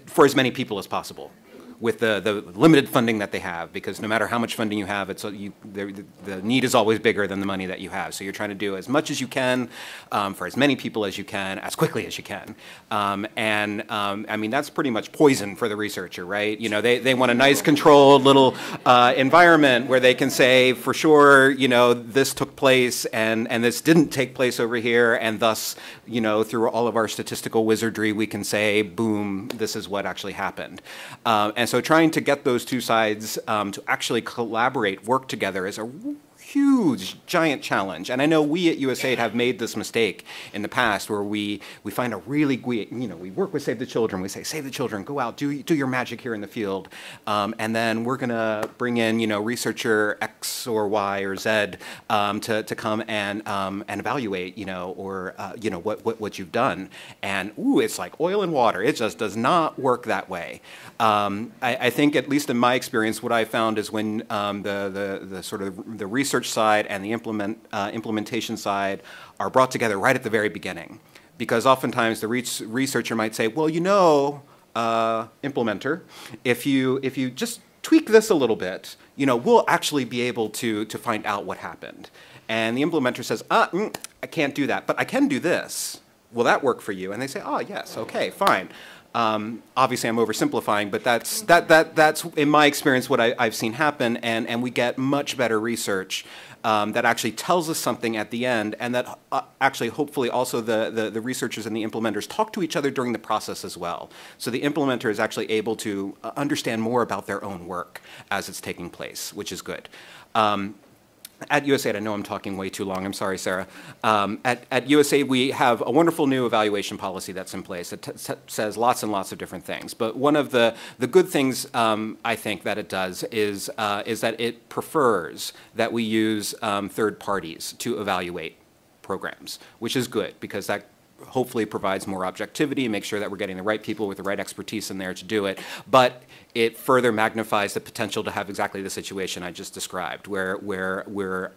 For as many people as possible, with the limited funding that they have, because no matter how much funding you have, the need is always bigger than the money that you have. So you're trying to do as much as you can for as many people as you can, as quickly as you can. I mean, that's pretty much poison for the researcher, right? You know, they want a nice, controlled little environment where they can say, for sure, you know, this took place and this didn't take place over here, and thus, you know, through all of our statistical wizardry, we can say, boom, this is what actually happened. And so trying to get those two sides to actually collaborate, work together, is a huge, giant challenge. And I know we at USAID have made this mistake in the past, where we find we work with Save the Children. We say, Save the Children, go out, do your magic here in the field. And then we're going to bring in, you know, researcher X or Y or Z to come and evaluate, you know, or, you know, what you've done. And, ooh, it's like oil and water. It just does not work that way. I think, at least in my experience, what I found is when the sort of the research side and the implementation side are brought together right at the very beginning, because oftentimes the researcher might say, well, you know, implementer, if you just tweak this a little bit, you know, we'll actually be able to find out what happened. And the implementer says, I can't do that, but I can do this. Will that work for you? And they say, oh, yes, okay, fine. Obviously, I'm oversimplifying, but that's in my experience what I've seen happen, and we get much better research that actually tells us something at the end, and that actually, hopefully, also the researchers and the implementers talk to each other during the process as well. So the implementer is actually able to understand more about their own work as it's taking place, which is good. At USAID, I know I'm talking way too long. I'm sorry, Sarah. At USAID, we have a wonderful new evaluation policy that's in place. It says lots and lots of different things. But one of the good things I think that it does is that it prefers that we use third parties to evaluate programs, which is good, because that hopefully provides more objectivity and makes sure that we're getting the right people with the right expertise in there to do it. But it further magnifies the potential to have exactly the situation I just described, where we're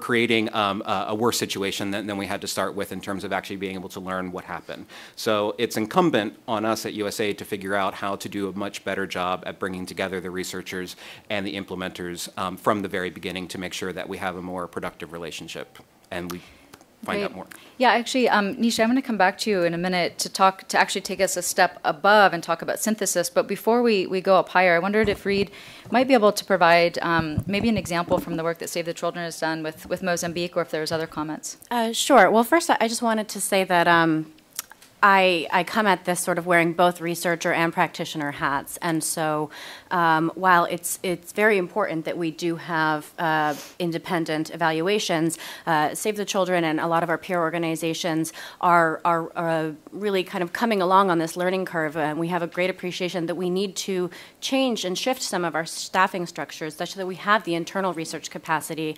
creating a worse situation than we had to start with in terms of actually being able to learn what happened. So it's incumbent on us at USAID to figure out how to do a much better job at bringing together the researchers and the implementers from the very beginning, to make sure that we have a more productive relationship and we find out more. Yeah, actually, Nisha, I'm going to come back to you in a minute to actually take us a step above and talk about synthesis. But before we go up higher, I wondered if Reed might be able to provide maybe an example from the work that Save the Children has done with Mozambique, or if there's other comments. Sure. Well, first, I just wanted to say that I come at this sort of wearing both researcher and practitioner hats, and so while it's very important that we do have independent evaluations, Save the Children and a lot of our peer organizations are really kind of coming along on this learning curve, and we have a great appreciation that we need to change and shift some of our staffing structures such that we have the internal research capacity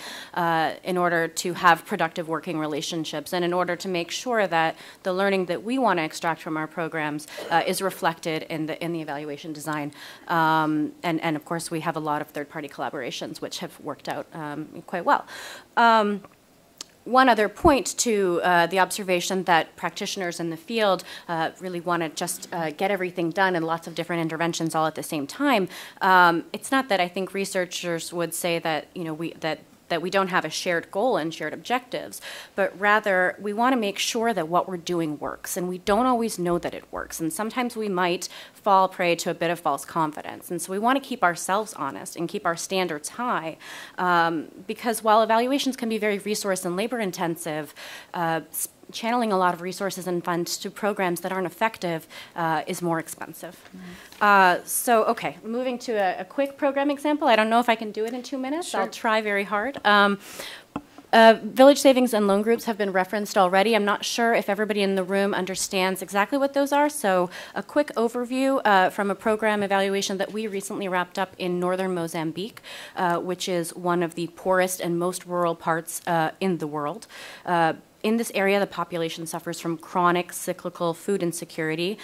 in order to have productive working relationships, and in order to make sure that the learning that we want to extract from our programs is reflected in the evaluation design. And of course, we have a lot of third-party collaborations which have worked out quite well. one other point to the observation that practitioners in the field really want to just get everything done and lots of different interventions all at the same time. It's not that I think researchers would say that, that we don't have a shared goal and shared objectives, but rather we want to make sure that what we're doing works, and we don't always know that it works, and sometimes we might fall prey to a bit of false confidence. And so we want to keep ourselves honest and keep our standards high, because while evaluations can be very resource and labor intensive, channeling a lot of resources and funds to programs that aren't effective is more expensive. Okay, moving to a quick program example. I don't know if I can do it in 2 minutes. Sure. I'll try very hard. Village savings and loan groups have been referenced already. I'm not sure if everybody in the room understands exactly what those are, so a quick overview from a program evaluation that we recently wrapped up in northern Mozambique, which is one of the poorest and most rural parts in the world. In this area, the population suffers from chronic cyclical food insecurity,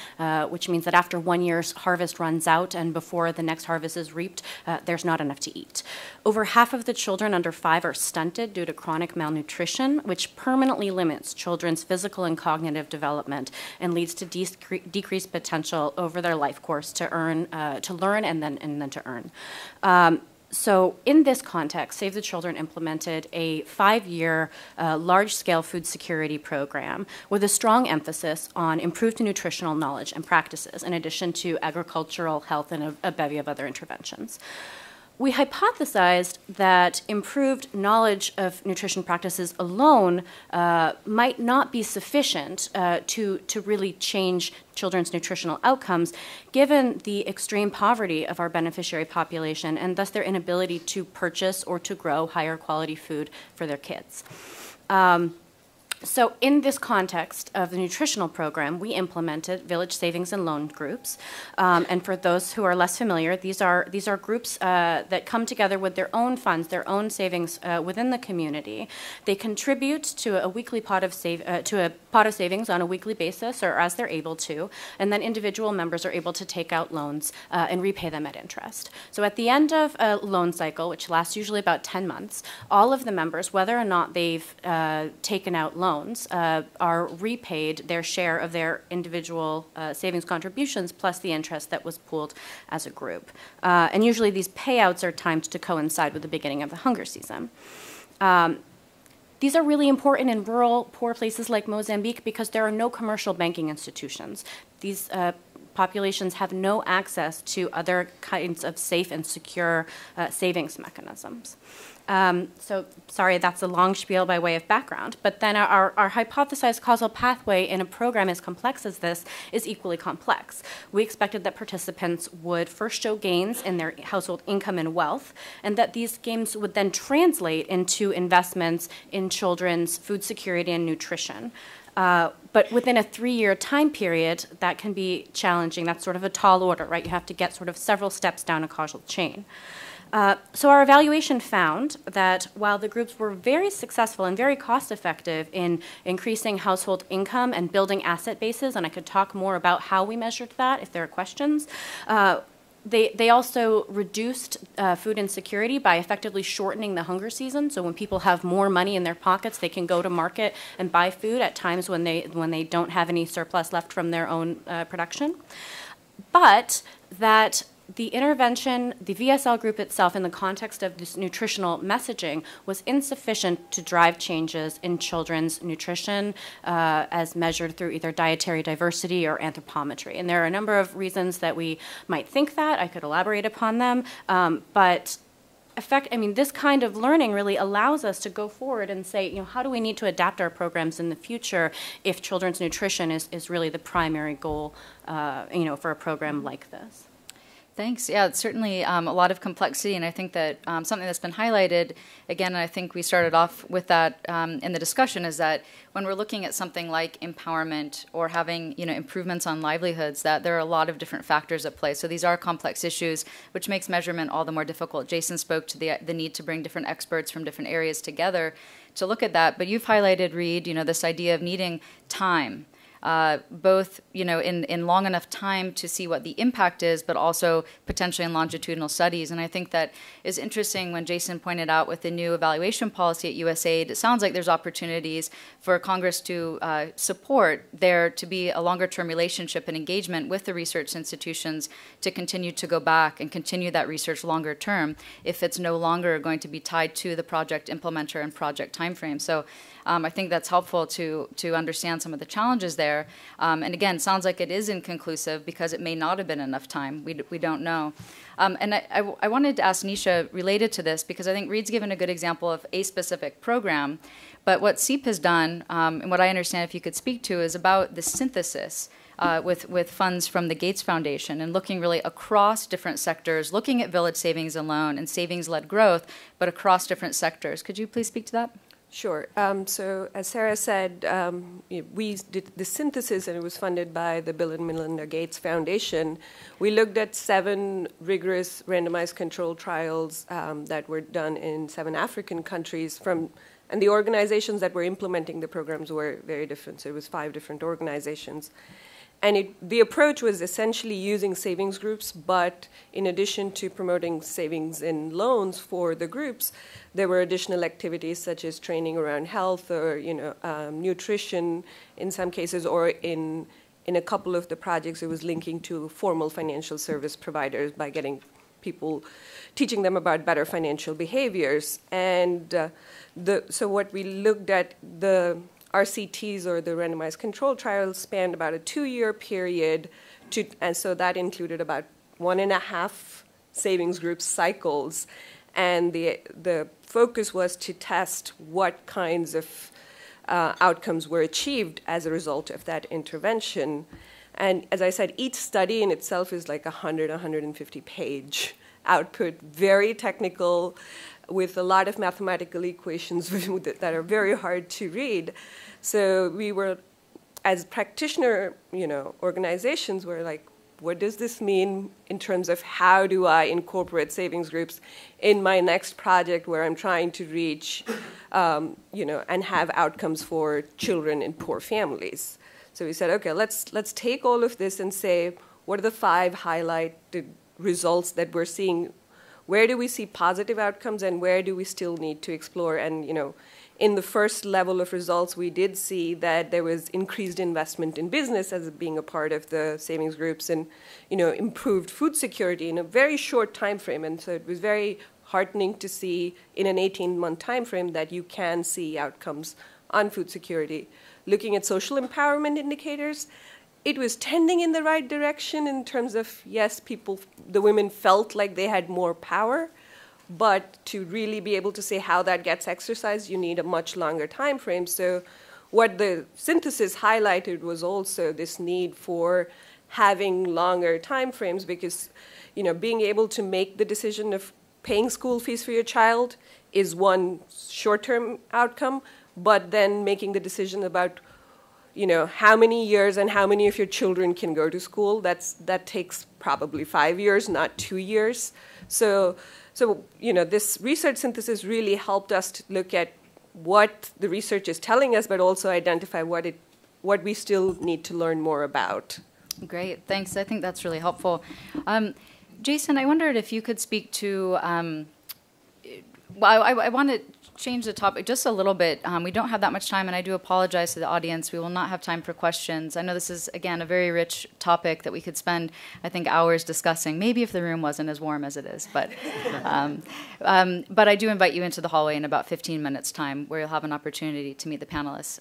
which means that after 1 year's harvest runs out and before the next harvest is reaped, there's not enough to eat. Over half of the children under 5 are stunted due to chronic malnutrition, which permanently limits children's physical and cognitive development and leads to decreased potential over their life course to learn and then to earn. So in this context, Save the Children implemented a 5-year large-scale food security program with a strong emphasis on improved nutritional knowledge and practices, in addition to agricultural, health, and a bevy of other interventions. We hypothesized that improved knowledge of nutrition practices alone might not be sufficient to really change children's nutritional outcomes, given the extreme poverty of our beneficiary population and thus their inability to purchase or to grow higher quality food for their kids. So in this context of the nutritional program, we implemented village savings and loan groups. And for those who are less familiar, these are groups that come together with their own funds, their own savings within the community. They contribute to a weekly pot of savings on a weekly basis, or as they're able to, and then individual members are able to take out loans and repay them at interest. So at the end of a loan cycle, which lasts usually about 10 months, all of the members, whether or not they've taken out loans, are repaid their share of their individual savings contributions plus the interest that was pooled as a group. And usually these payouts are timed to coincide with the beginning of the hunger season. These are really important in rural, poor places like Mozambique because there are no commercial banking institutions. These populations have no access to other kinds of safe and secure savings mechanisms. So sorry, that's a long spiel by way of background, but then our hypothesized causal pathway in a program as complex as this is equally complex. We expected that participants would first show gains in their household income and wealth, and that these gains would then translate into investments in children's food security and nutrition. But within a 3-year time period, that can be challenging. That's sort of a tall order, right? You have to get sort of several steps down a causal chain. So our evaluation found that while the groups were very successful and very cost-effective in increasing household income and building asset bases, and I could talk more about how we measured that if there are questions, they also reduced food insecurity by effectively shortening the hunger season. So when people have more money in their pockets, they can go to market and buy food at times when they don't have any surplus left from their own production. But that the intervention, the VSL group itself, in the context of this nutritional messaging, was insufficient to drive changes in children's nutrition as measured through either dietary diversity or anthropometry. And there are a number of reasons that we might think that. I could elaborate upon them. But this kind of learning really allows us to go forward and say, how do we need to adapt our programs in the future if children's nutrition is really the primary goal, for a program like this? Thanks. Yeah, it's certainly a lot of complexity, and I think that something that's been highlighted, again, and I think we started off with that in the discussion, is that when we're looking at something like empowerment or having improvements on livelihoods, that there are a lot of different factors at play. So these are complex issues, which makes measurement all the more difficult. Jason spoke to the need to bring different experts from different areas together to look at that, but you've highlighted, Reed, this idea of needing time. both in long enough time to see what the impact is, but also potentially in longitudinal studies. And I think that is interesting when Jason pointed out with the new evaluation policy at USAID, it sounds like there's opportunities for Congress to support there to be a longer-term relationship and engagement with the research institutions to continue to go back and continue that research longer term if it's no longer going to be tied to the project implementer and project timeframe. So I think that's helpful to understand some of the challenges there. And again, it sounds like it is inconclusive because it may not have been enough time. We don't know. And I wanted to ask Nisha related to this because I think Reed's given a good example of a specific program. But what SEEP has done, and what I understand if you could speak to, is about the synthesis with funds from the Gates Foundation and looking really across different sectors, looking at village savings and loan and savings-led growth, but across different sectors. Could you please speak to that? Sure. So as Sarah said, we did the synthesis, and it was funded by the Bill and Melinda Gates Foundation. We looked at 7 rigorous randomized control trials that were done in 7 African countries and the organizations that were implementing the programs were very different. So it was 5 different organizations. And the approach was essentially using savings groups, but in addition to promoting savings in loans for the groups, there were additional activities such as training around health or nutrition in some cases, or in a couple of the projects it was linking to formal financial service providers by getting people, teaching them about better financial behaviors. And so what we looked at, the RCTs, or the randomized control trials, spanned about a 2-year period, and so that included about 1.5 savings group cycles. And the focus was to test what kinds of outcomes were achieved as a result of that intervention. And as I said, each study in itself is like 150-page output, very technical, with a lot of mathematical equations that are very hard to read. So we were, as practitioner, organizations, were like, what does this mean in terms of how do I incorporate savings groups in my next project where I'm trying to reach, and have outcomes for children in poor families? So we said, okay, let's take all of this and say, what are the 5 highlighted results that we're seeing? Where do we see positive outcomes, and where do we still need to explore? And in the first level of results, we did see that there was increased investment in business as being a part of the savings groups, and improved food security in a very short time frame. And so it was very heartening to see in an 18-month time frame that you can see outcomes on food security. Looking at social empowerment indicators, it was tending in the right direction in terms of, yes, the women felt like they had more power, but to really be able to say how that gets exercised, you need a much longer time frame. So what the synthesis highlighted was also this need for having longer time frames, because being able to make the decision of paying school fees for your child is one short-term outcome, but then making the decision about how many years and how many of your children can go to school, that takes probably 5 years, not 2 years. So this research synthesis really helped us to look at what the research is telling us, but also identify what we still need to learn more about. Great, thanks. I think that's really helpful. Jason, I wondered if you could speak to, I want to change the topic just a little bit. We don't have that much time, and I do apologize to the audience. We will not have time for questions. I know this is, again, a very rich topic that we could spend, I think, hours discussing, maybe if the room wasn't as warm as it is. But I do invite you into the hallway in about 15 minutes' time, where you'll have an opportunity to meet the panelists.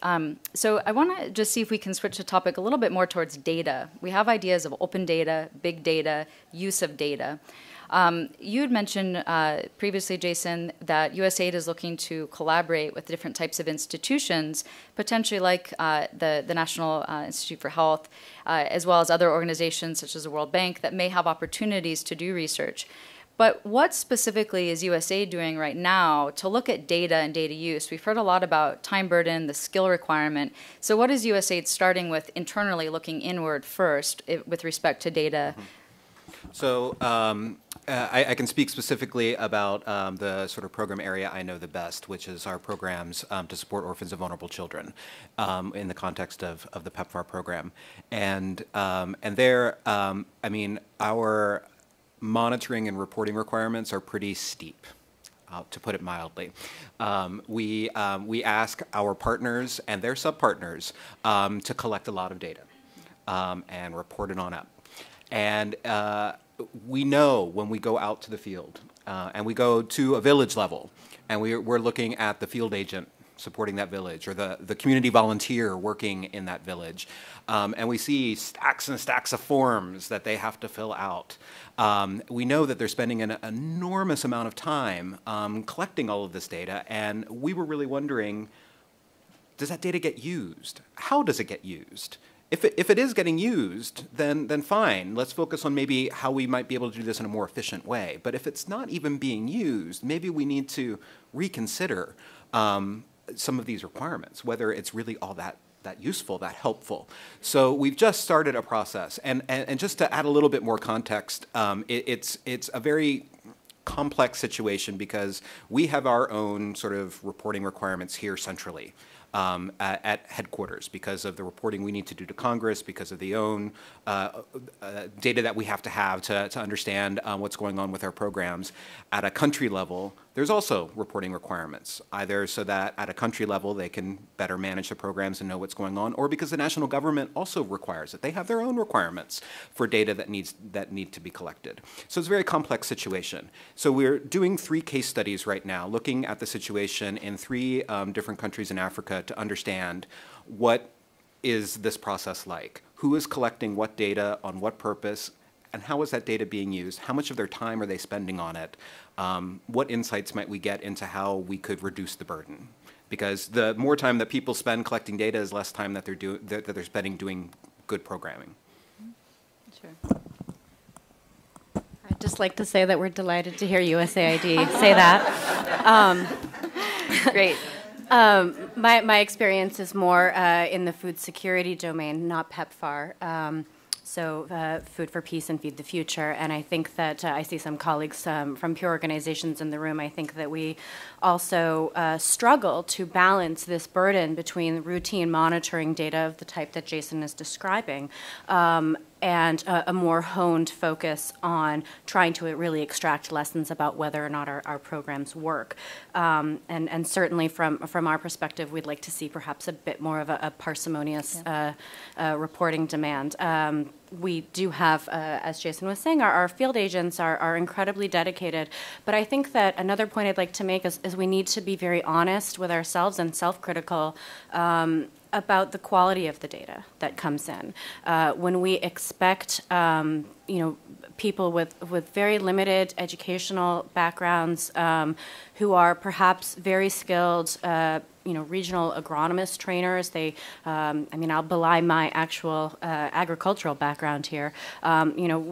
So I want to just see if we can switch the topic a little bit more towards data. We have ideas of open data, big data, use of data. You had mentioned previously, Jason, that USAID is looking to collaborate with different types of institutions, potentially like the National Institute for Health, as well as other organizations such as the World Bank that may have opportunities to do research. But what specifically is USAID doing right now to look at data and data use? We've heard a lot about time burden, the skill requirement. So what is USAID starting with internally, looking inward first with respect to data? So I can speak specifically about the sort of program area I know the best, which is our programs to support orphans and vulnerable children in the context of the PEPFAR program. And there, I mean, our monitoring and reporting requirements are pretty steep, to put it mildly. We ask our partners and their sub-partners to collect a lot of data and report it on up. And we know when we go out to the field and we go to a village level and we're looking at the field agent supporting that village or the community volunteer working in that village, and we see stacks and stacks of forms that they have to fill out. We know that they're spending an enormous amount of time collecting all of this data, and we were really wondering, does that data get used? How does it get used? If it is getting used, then fine. Let's focus on maybe how we might be able to do this in a more efficient way. But if it's not even being used, maybe we need to reconsider some of these requirements, whether it's really all that useful, that helpful. So we've just started a process. And just to add a little bit more context, it's a very complex situation because we have our own sort of reporting requirements here centrally. At headquarters because of the reporting we need to do to Congress, because of the own data that we have to understand what's going on with our programs. At a country level, there's also reporting requirements, either so that at a country level they can better manage the programs and know what's going on, or because the national government also requires it. They have their own requirements for data that need to be collected. So it's a very complex situation. So we're doing 3 case studies right now, looking at the situation in 3 different countries in Africa to understand what is this process like, who is collecting what data, on what purpose, and how is that data being used, how much of their time are they spending on it, what insights might we get into how we could reduce the burden. Because the more time that people spend collecting data is less time that they're spending doing good programming. Sure. I'd just like to say that we're delighted to hear USAID say that. Great. My experience is more in the food security domain, not PEPFAR. So Food for Peace and Feed the Future. And I think that I see some colleagues from peer organizations in the room. I think that we also struggle to balance this burden between routine monitoring data of the type that Jason is describing and a more honed focus on trying to really extract lessons about whether or not our programs work. And certainly from our perspective, we'd like to see perhaps a bit more of a parsimonious reporting demand. We do have, as Jason was saying, our field agents are incredibly dedicated. But I think that another point I'd like to make is we need to be very honest with ourselves and self-critical about the quality of the data that comes in. When we expect, people with very limited educational backgrounds who are perhaps very skilled, regional agronomist trainers. They, I'll belie my actual agricultural background here.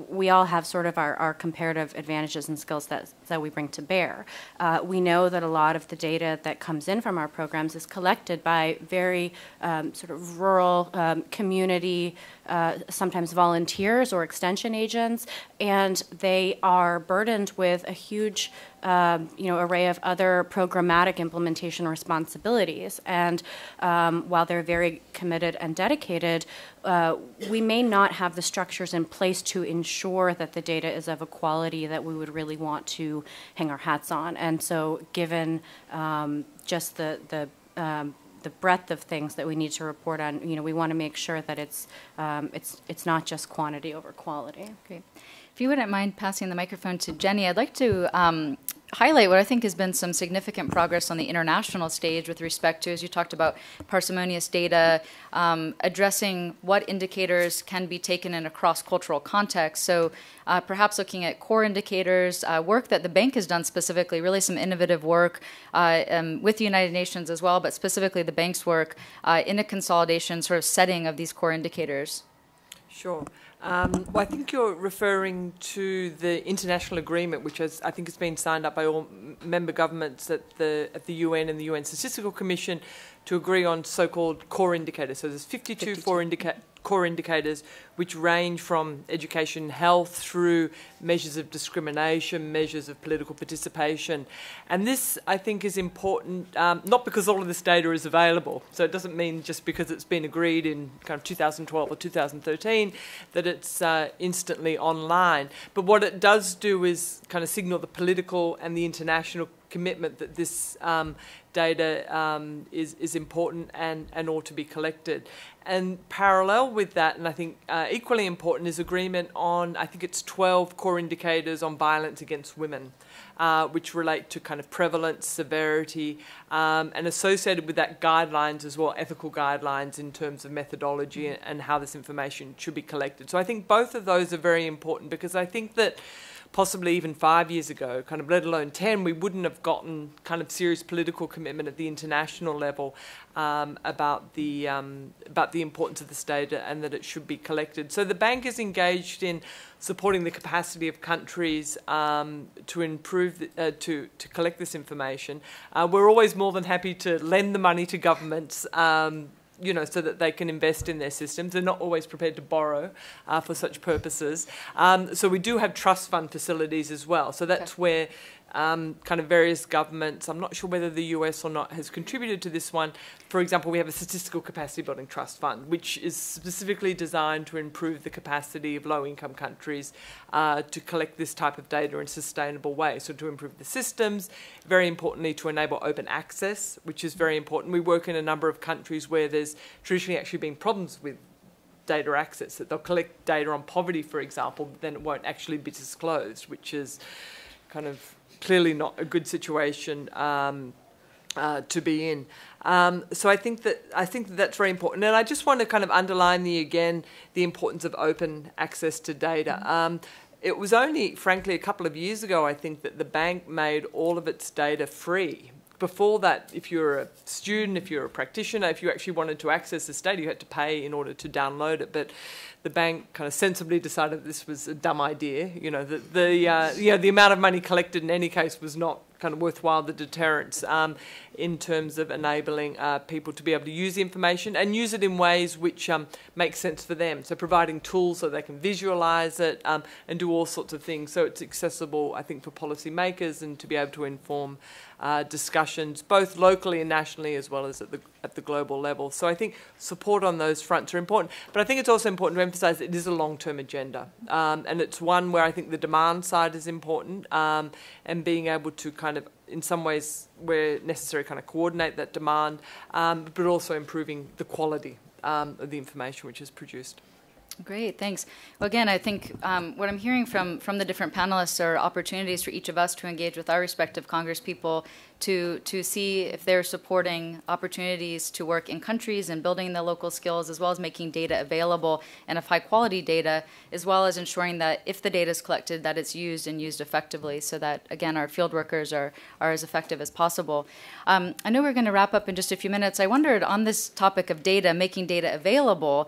We all have sort of our comparative advantages and skills that we bring to bear. We know that a lot of the data that comes in from our programs is collected by very sort of rural community, sometimes volunteers or extension agents, and they are burdened with a huge array of other programmatic implementation responsibilities. And while they're very committed and dedicated, we may not have the structures in place to ensure that the data is of a quality that we would really want to hang our hats on. And so given just the breadth of things that we need to report on, we want to make sure that it's not just quantity over quality. Great. If you wouldn't mind passing the microphone to Jenny, I'd like to highlight what I think has been some significant progress on the international stage with respect to, as you talked about, parsimonious data, addressing what indicators can be taken in a cross-cultural context. So perhaps looking at core indicators, work that the bank has done specifically, really some innovative work with the United Nations as well, but specifically the bank's work in a consolidation sort of setting of these core indicators. Sure. Well, I think you're referring to the international agreement, which I think has been signed up by all member governments at the UN and the UN Statistical Commission to agree on so-called core indicators. So there's 52 core indicators which range from education and health through measures of discrimination, measures of political participation. And this, I think, is important, not because all of this data is available. So it doesn't mean just because it's been agreed in kind of 2012 or 2013 that it's instantly online. But what it does do is kind of signal the political and the international commitment that this data is important and ought to be collected. And parallel with that, and I think equally important, is agreement on, I think it's 12 core indicators on violence against women, which relate to kind of prevalence, severity, and associated with that guidelines as well, ethical guidelines in terms of methodology and how this information should be collected. So I think both of those are very important, because I think that possibly even 5 years ago, kind of let alone 10, we wouldn't have gotten kind of serious political commitment at the international level about the importance of this data and that it should be collected. So the bank is engaged in supporting the capacity of countries to improve, to collect this information. We're always more than happy to lend the money to governments, you know, so that they can invest in their systems. They're not always prepared to borrow for such purposes. So we do have trust fund facilities as well. So that's where kind of various governments, I'm not sure whether the US or not has contributed to this one. For example, we have a statistical capacity building trust fund, which is specifically designed to improve the capacity of low-income countries to collect this type of data in a sustainable way. So to improve the systems, very importantly to enable open access, which is very important. We work in a number of countries where there's traditionally actually been problems with data access, that they'll collect data on poverty, for example, but then it won't actually be disclosed, which is kind of clearly not a good situation to be in. So I think that that's very important, and I just want to kind of underline the importance of open access to data. It was only, frankly, a couple of years ago, I think, that the bank made all of its data free. Before that, if you're a student, if you're a practitioner, if you actually wanted to access this data, you had to pay in order to download it. But the bank kind of sensibly decided this was a dumb idea. You know, the amount of money collected in any case was not kind of worthwhile, the deterrence in terms of enabling people to be able to use the information and use it in ways which make sense for them. So providing tools so they can visualize it and do all sorts of things. So it's accessible, I think, for policymakers and to be able to inform discussions, both locally and nationally, as well as at the global level. So I think support on those fronts are important. But I think it's also important to emphasize that it is a long-term agenda. And it's one where I think the demand side is important and being able to kind of, in some ways, where necessary, kind of coordinate that demand, but also improving the quality of the information which is produced. Great, thanks. Well, again, I think what I'm hearing from the different panelists are opportunities for each of us to engage with our respective Congresspeople to see if they're supporting opportunities to work in countries and building the local skills, as well as making data available and of high quality data, as well as ensuring that if the data is collected, that it's used and used effectively so that, again, our field workers are as effective as possible. I know we're going to wrap up in just a few minutes. I wondered on this topic of data, making data available,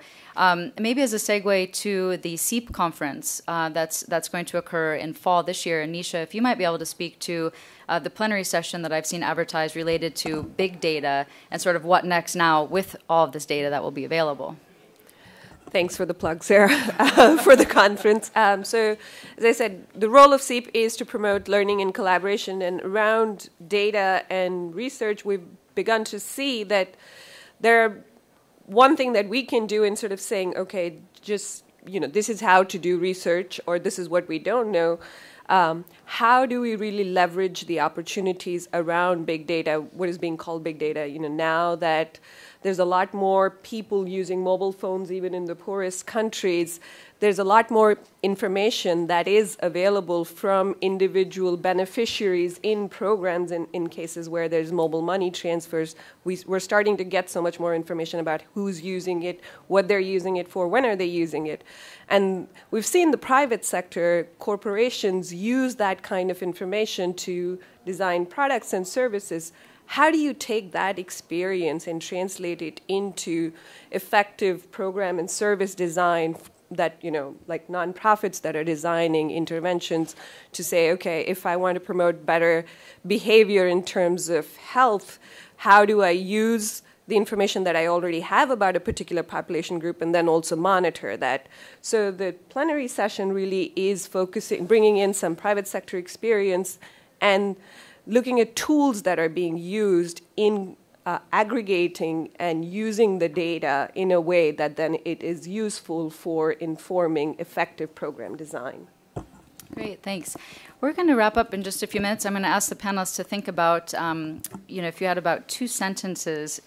maybe as a segue to the SEEP conference that's going to occur in fall this year. And Nisha, if you might be able to speak to the plenary session that I've seen advertised related to big data and sort of what next now with all of this data that will be available. Thanks for the plug, Sarah, for the conference. So, as I said, the role of SEEP is to promote learning and collaboration. And around data and research, we've begun to see that one thing that we can do in sort of saying, okay, just, you know, this is how to do research, or this is what we don't know. How do we really leverage the opportunities around big data, what is being called big data? You know, now that there's a lot more people using mobile phones, even in the poorest countries, there's a lot more information that is available from individual beneficiaries in programs in cases where there's mobile money transfers. We're starting to get so much more information about who's using it, what they're using it for, when are they using it. And we've seen the private sector, corporations use that kind of information to design products and services. How do you take that experience and translate it into effective program and service design that, you know, like nonprofits that are designing interventions to say, okay, if I want to promote better behavior in terms of health, how do I use the information that I already have about a particular population group and then also monitor that. So the plenary session really is focusing, bringing in some private sector experience and looking at tools that are being used in aggregating and using the data in a way that then it is useful for informing effective program design. Great, thanks. We're going to wrap up in just a few minutes. I'm going to ask the panelists to think about, if you had about 2 sentences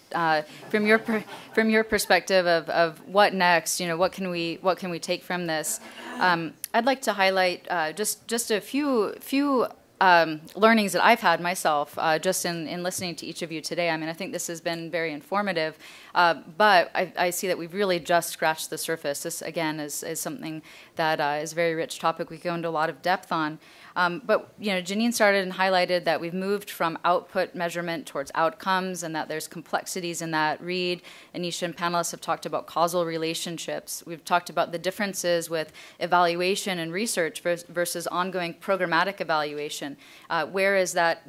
from your perspective of what next. What can we take from this? I'd like to highlight just a few learnings that I've had myself just in listening to each of you today. I mean, I think this has been very informative, but I see that we've really just scratched the surface. This, again, is something that is a very rich topic we go into a lot of depth on. But Janine started and highlighted that we've moved from output measurement towards outcomes, and that there's complexities in that. Reed, Anisha, and panelists have talked about causal relationships. We've talked about the differences with evaluation and research versus ongoing programmatic evaluation. Where is that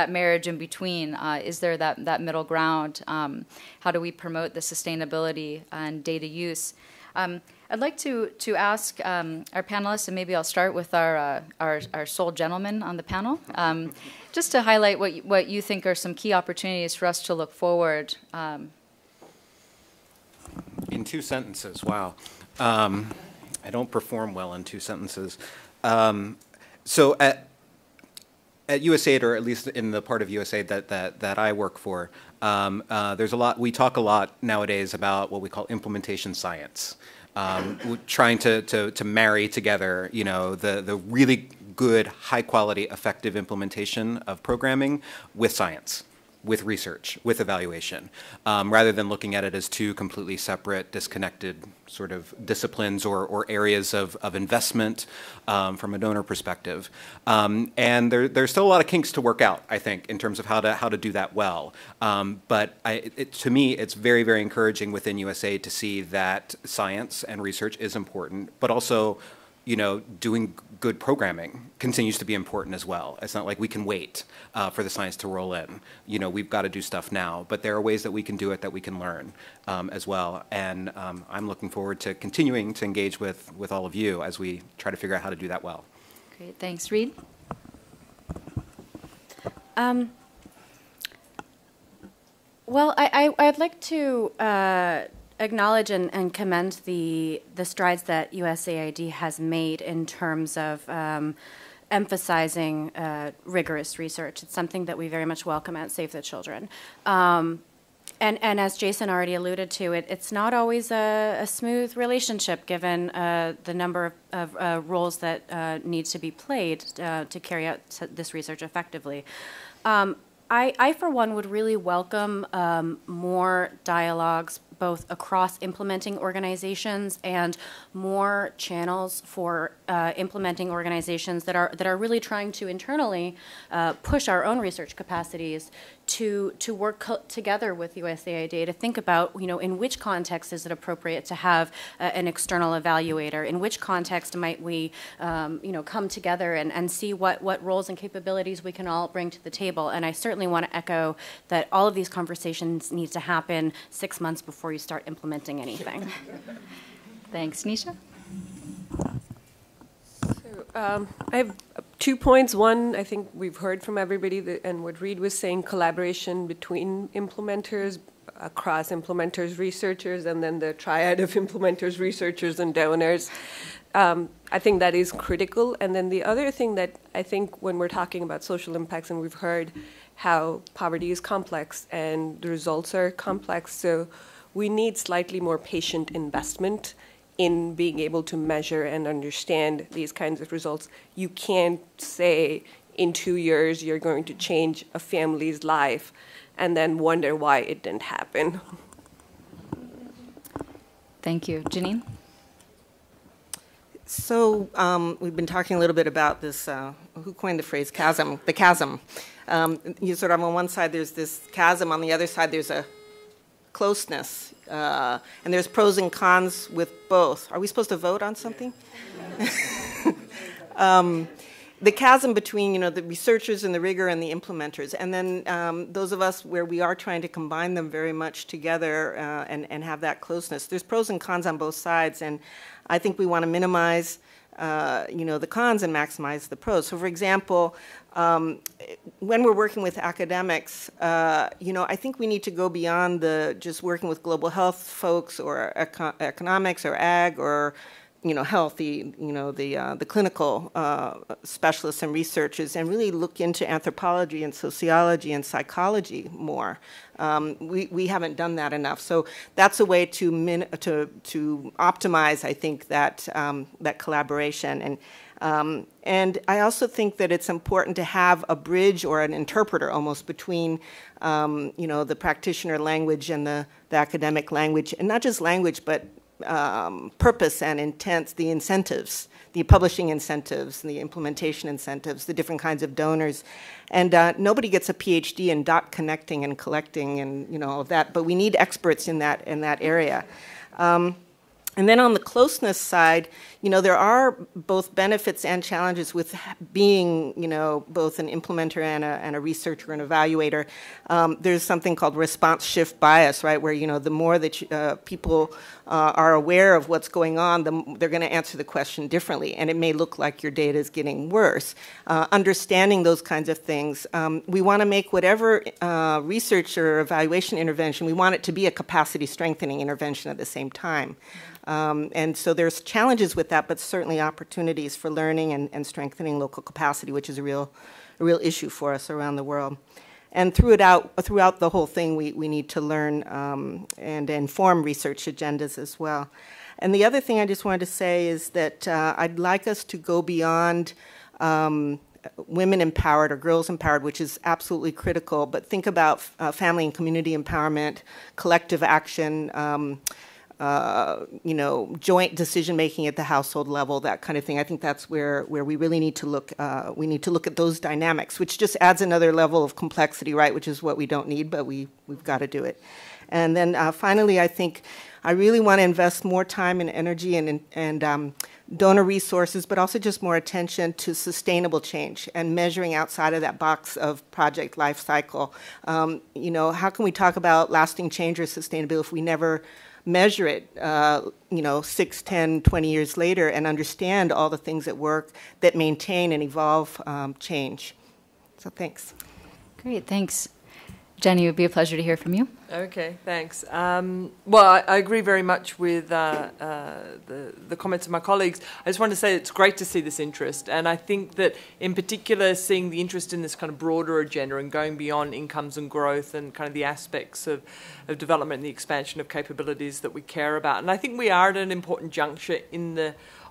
marriage in between? Is there that middle ground? How do we promote the sustainability and data use? I'd like to ask our panelists, and maybe I'll start with our sole gentleman on the panel, just to highlight what you think are some key opportunities for us to look forward. In 2 sentences, wow. I don't perform well in 2 sentences. So at USAID, or at least in the part of USAID that I work for, there's a lot. We talk a lot nowadays about what we call implementation science, trying to marry together, the really good, high quality, effective implementation of programming with science, with research, with evaluation, rather than looking at it as 2 completely separate, disconnected sort of disciplines or areas of investment from a donor perspective. And there's still a lot of kinks to work out, I think, in terms of how to do that well. But to me, it's very, very encouraging within USAID to see that science and research is important, but also doing good programming continues to be important as well. It's not like we can wait for the science to roll in. We've got to do stuff now, but there are ways that we can do it, that we can learn as well. And I'm looking forward to continuing to engage with all of you as we try to figure out how to do that well. Great, thanks. Reed? Well, I'd like to acknowledge and commend the strides that USAID has made in terms of emphasizing rigorous research. It's something that we very much welcome at Save the Children. And as Jason already alluded to, it's not always a smooth relationship given the number of roles that need to be played to carry out this research effectively. I, for one, would really welcome more dialogues both across implementing organizations and more channels for implementing organizations that are really trying to internally push our own research capacities to work together with USAID to think about, in which context is it appropriate to have an external evaluator? In which context might we, come together and see what roles and capabilities we can all bring to the table? And I certainly want to echo that all of these conversations need to happen 6 months before you start implementing anything. Thanks. Nisha? So, I have 2 points. One, I think we've heard from everybody, and what Reed was saying, collaboration between implementers, across implementers, researchers, and then the triad of implementers, researchers, and donors. I think that is critical. And then the other thing that I think when we're talking about social impacts, and we've heard how poverty is complex and the results are complex, so we need slightly more patient investment in being able to measure and understand these kinds of results. You can't say in 2 years you're going to change a family's life and then wonder why it didn't happen. Thank you. Janine? So we've been talking a little bit about this, who coined the phrase chasm, the chasm. You sort of on one side there's this chasm, on the other side there's a closeness, and there's pros and cons with both. Are we supposed to vote on something? the chasm between, the researchers and the rigor and the implementers, and then those of us where we are trying to combine them very much together and have that closeness. There's pros and cons on both sides, and I think we want to minimize the cons and maximize the pros. So, for example, when we're working with academics, I think we need to go beyond just working with global health folks or economics or ag or health, the clinical specialists and researchers, and really look into anthropology and sociology and psychology more. We haven't done that enough, so that's a way to optimize, I think, that collaboration. And I also think that it's important to have a bridge or an interpreter almost between, the practitioner language and the academic language, and not just language, but purpose and intent, the incentives, the publishing incentives, the implementation incentives, the different kinds of donors. And nobody gets a PhD in dot connecting and collecting and all of that, but we need experts in that area. And then on the closeness side, there are both benefits and challenges with being, both an implementer and a researcher and evaluator. There's something called response shift bias, right, where, the more that people are aware of what's going on, they're going to answer the question differently, and it may look like your data is getting worse. Understanding those kinds of things, we want to make whatever research or evaluation intervention, we want it to be a capacity strengthening intervention at the same time. And so there's challenges with that, but certainly opportunities for learning and strengthening local capacity, which is a real issue for us around the world. And throughout the whole thing, we need to learn and inform research agendas as well. And the other thing I just wanted to say is that I'd like us to go beyond women empowered or girls empowered, which is absolutely critical, but think about family and community empowerment, collective action, joint decision-making at the household level, that kind of thing. I think that's where we really need to look. We need to look at those dynamics, which just adds another level of complexity, right, which is what we don't need, but we've got to do it. And then finally, I think I really want to invest more time and energy and donor resources, but also just more attention to sustainable change and measuring outside of that box of project life cycle. How can we talk about lasting change or sustainability if we never measure it, 6, 10, 20 years later and understand all the things at work that maintain and evolve change. So thanks. Great, thanks. Jenny, it would be a pleasure to hear from you. Okay, thanks. Well, I agree very much with the comments of my colleagues. I just want to say it's great to see this interest, and I think that in particular seeing the interest in this kind of broader agenda and going beyond incomes and growth and kind of the aspects of development and the expansion of capabilities that we care about. And I think we are at an important juncture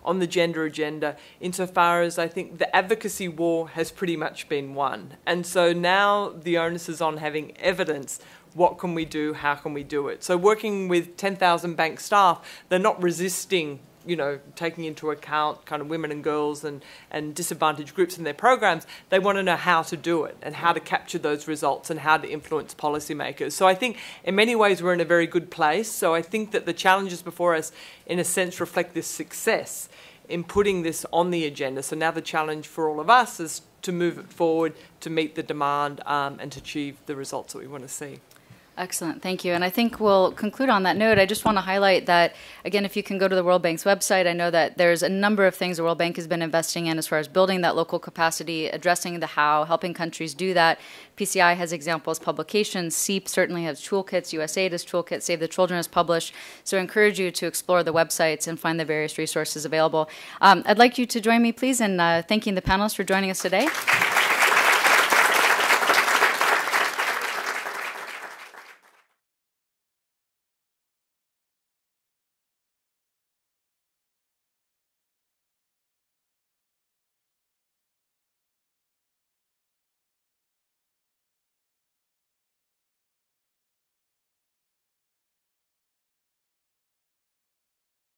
on the gender agenda insofar as I think the advocacy war has pretty much been won. And so now the onus is on having evidence. What can we do? How can we do it? So working with 10,000 bank staff, they're not resisting, taking into account kind of women and girls and disadvantaged groups in their programs. They want to know how to do it and how to capture those results and how to influence policymakers. So I think in many ways we're in a very good place. So I think that the challenges before us, in a sense, reflect this success in putting this on the agenda. So now the challenge for all of us is to move it forward, to meet the demand, and to achieve the results that we want to see. Excellent, thank you. And I think we'll conclude on that note. I just want to highlight that, again, if you can go to the World Bank's website, I know that there's a number of things the World Bank has been investing in as far as building that local capacity, addressing the how, helping countries do that. PCI has examples, publications. SEEP certainly has toolkits. USAID has toolkits. Save the Children has published. So I encourage you to explore the websites and find the various resources available. I'd like you to join me, please, in thanking the panelists for joining us today.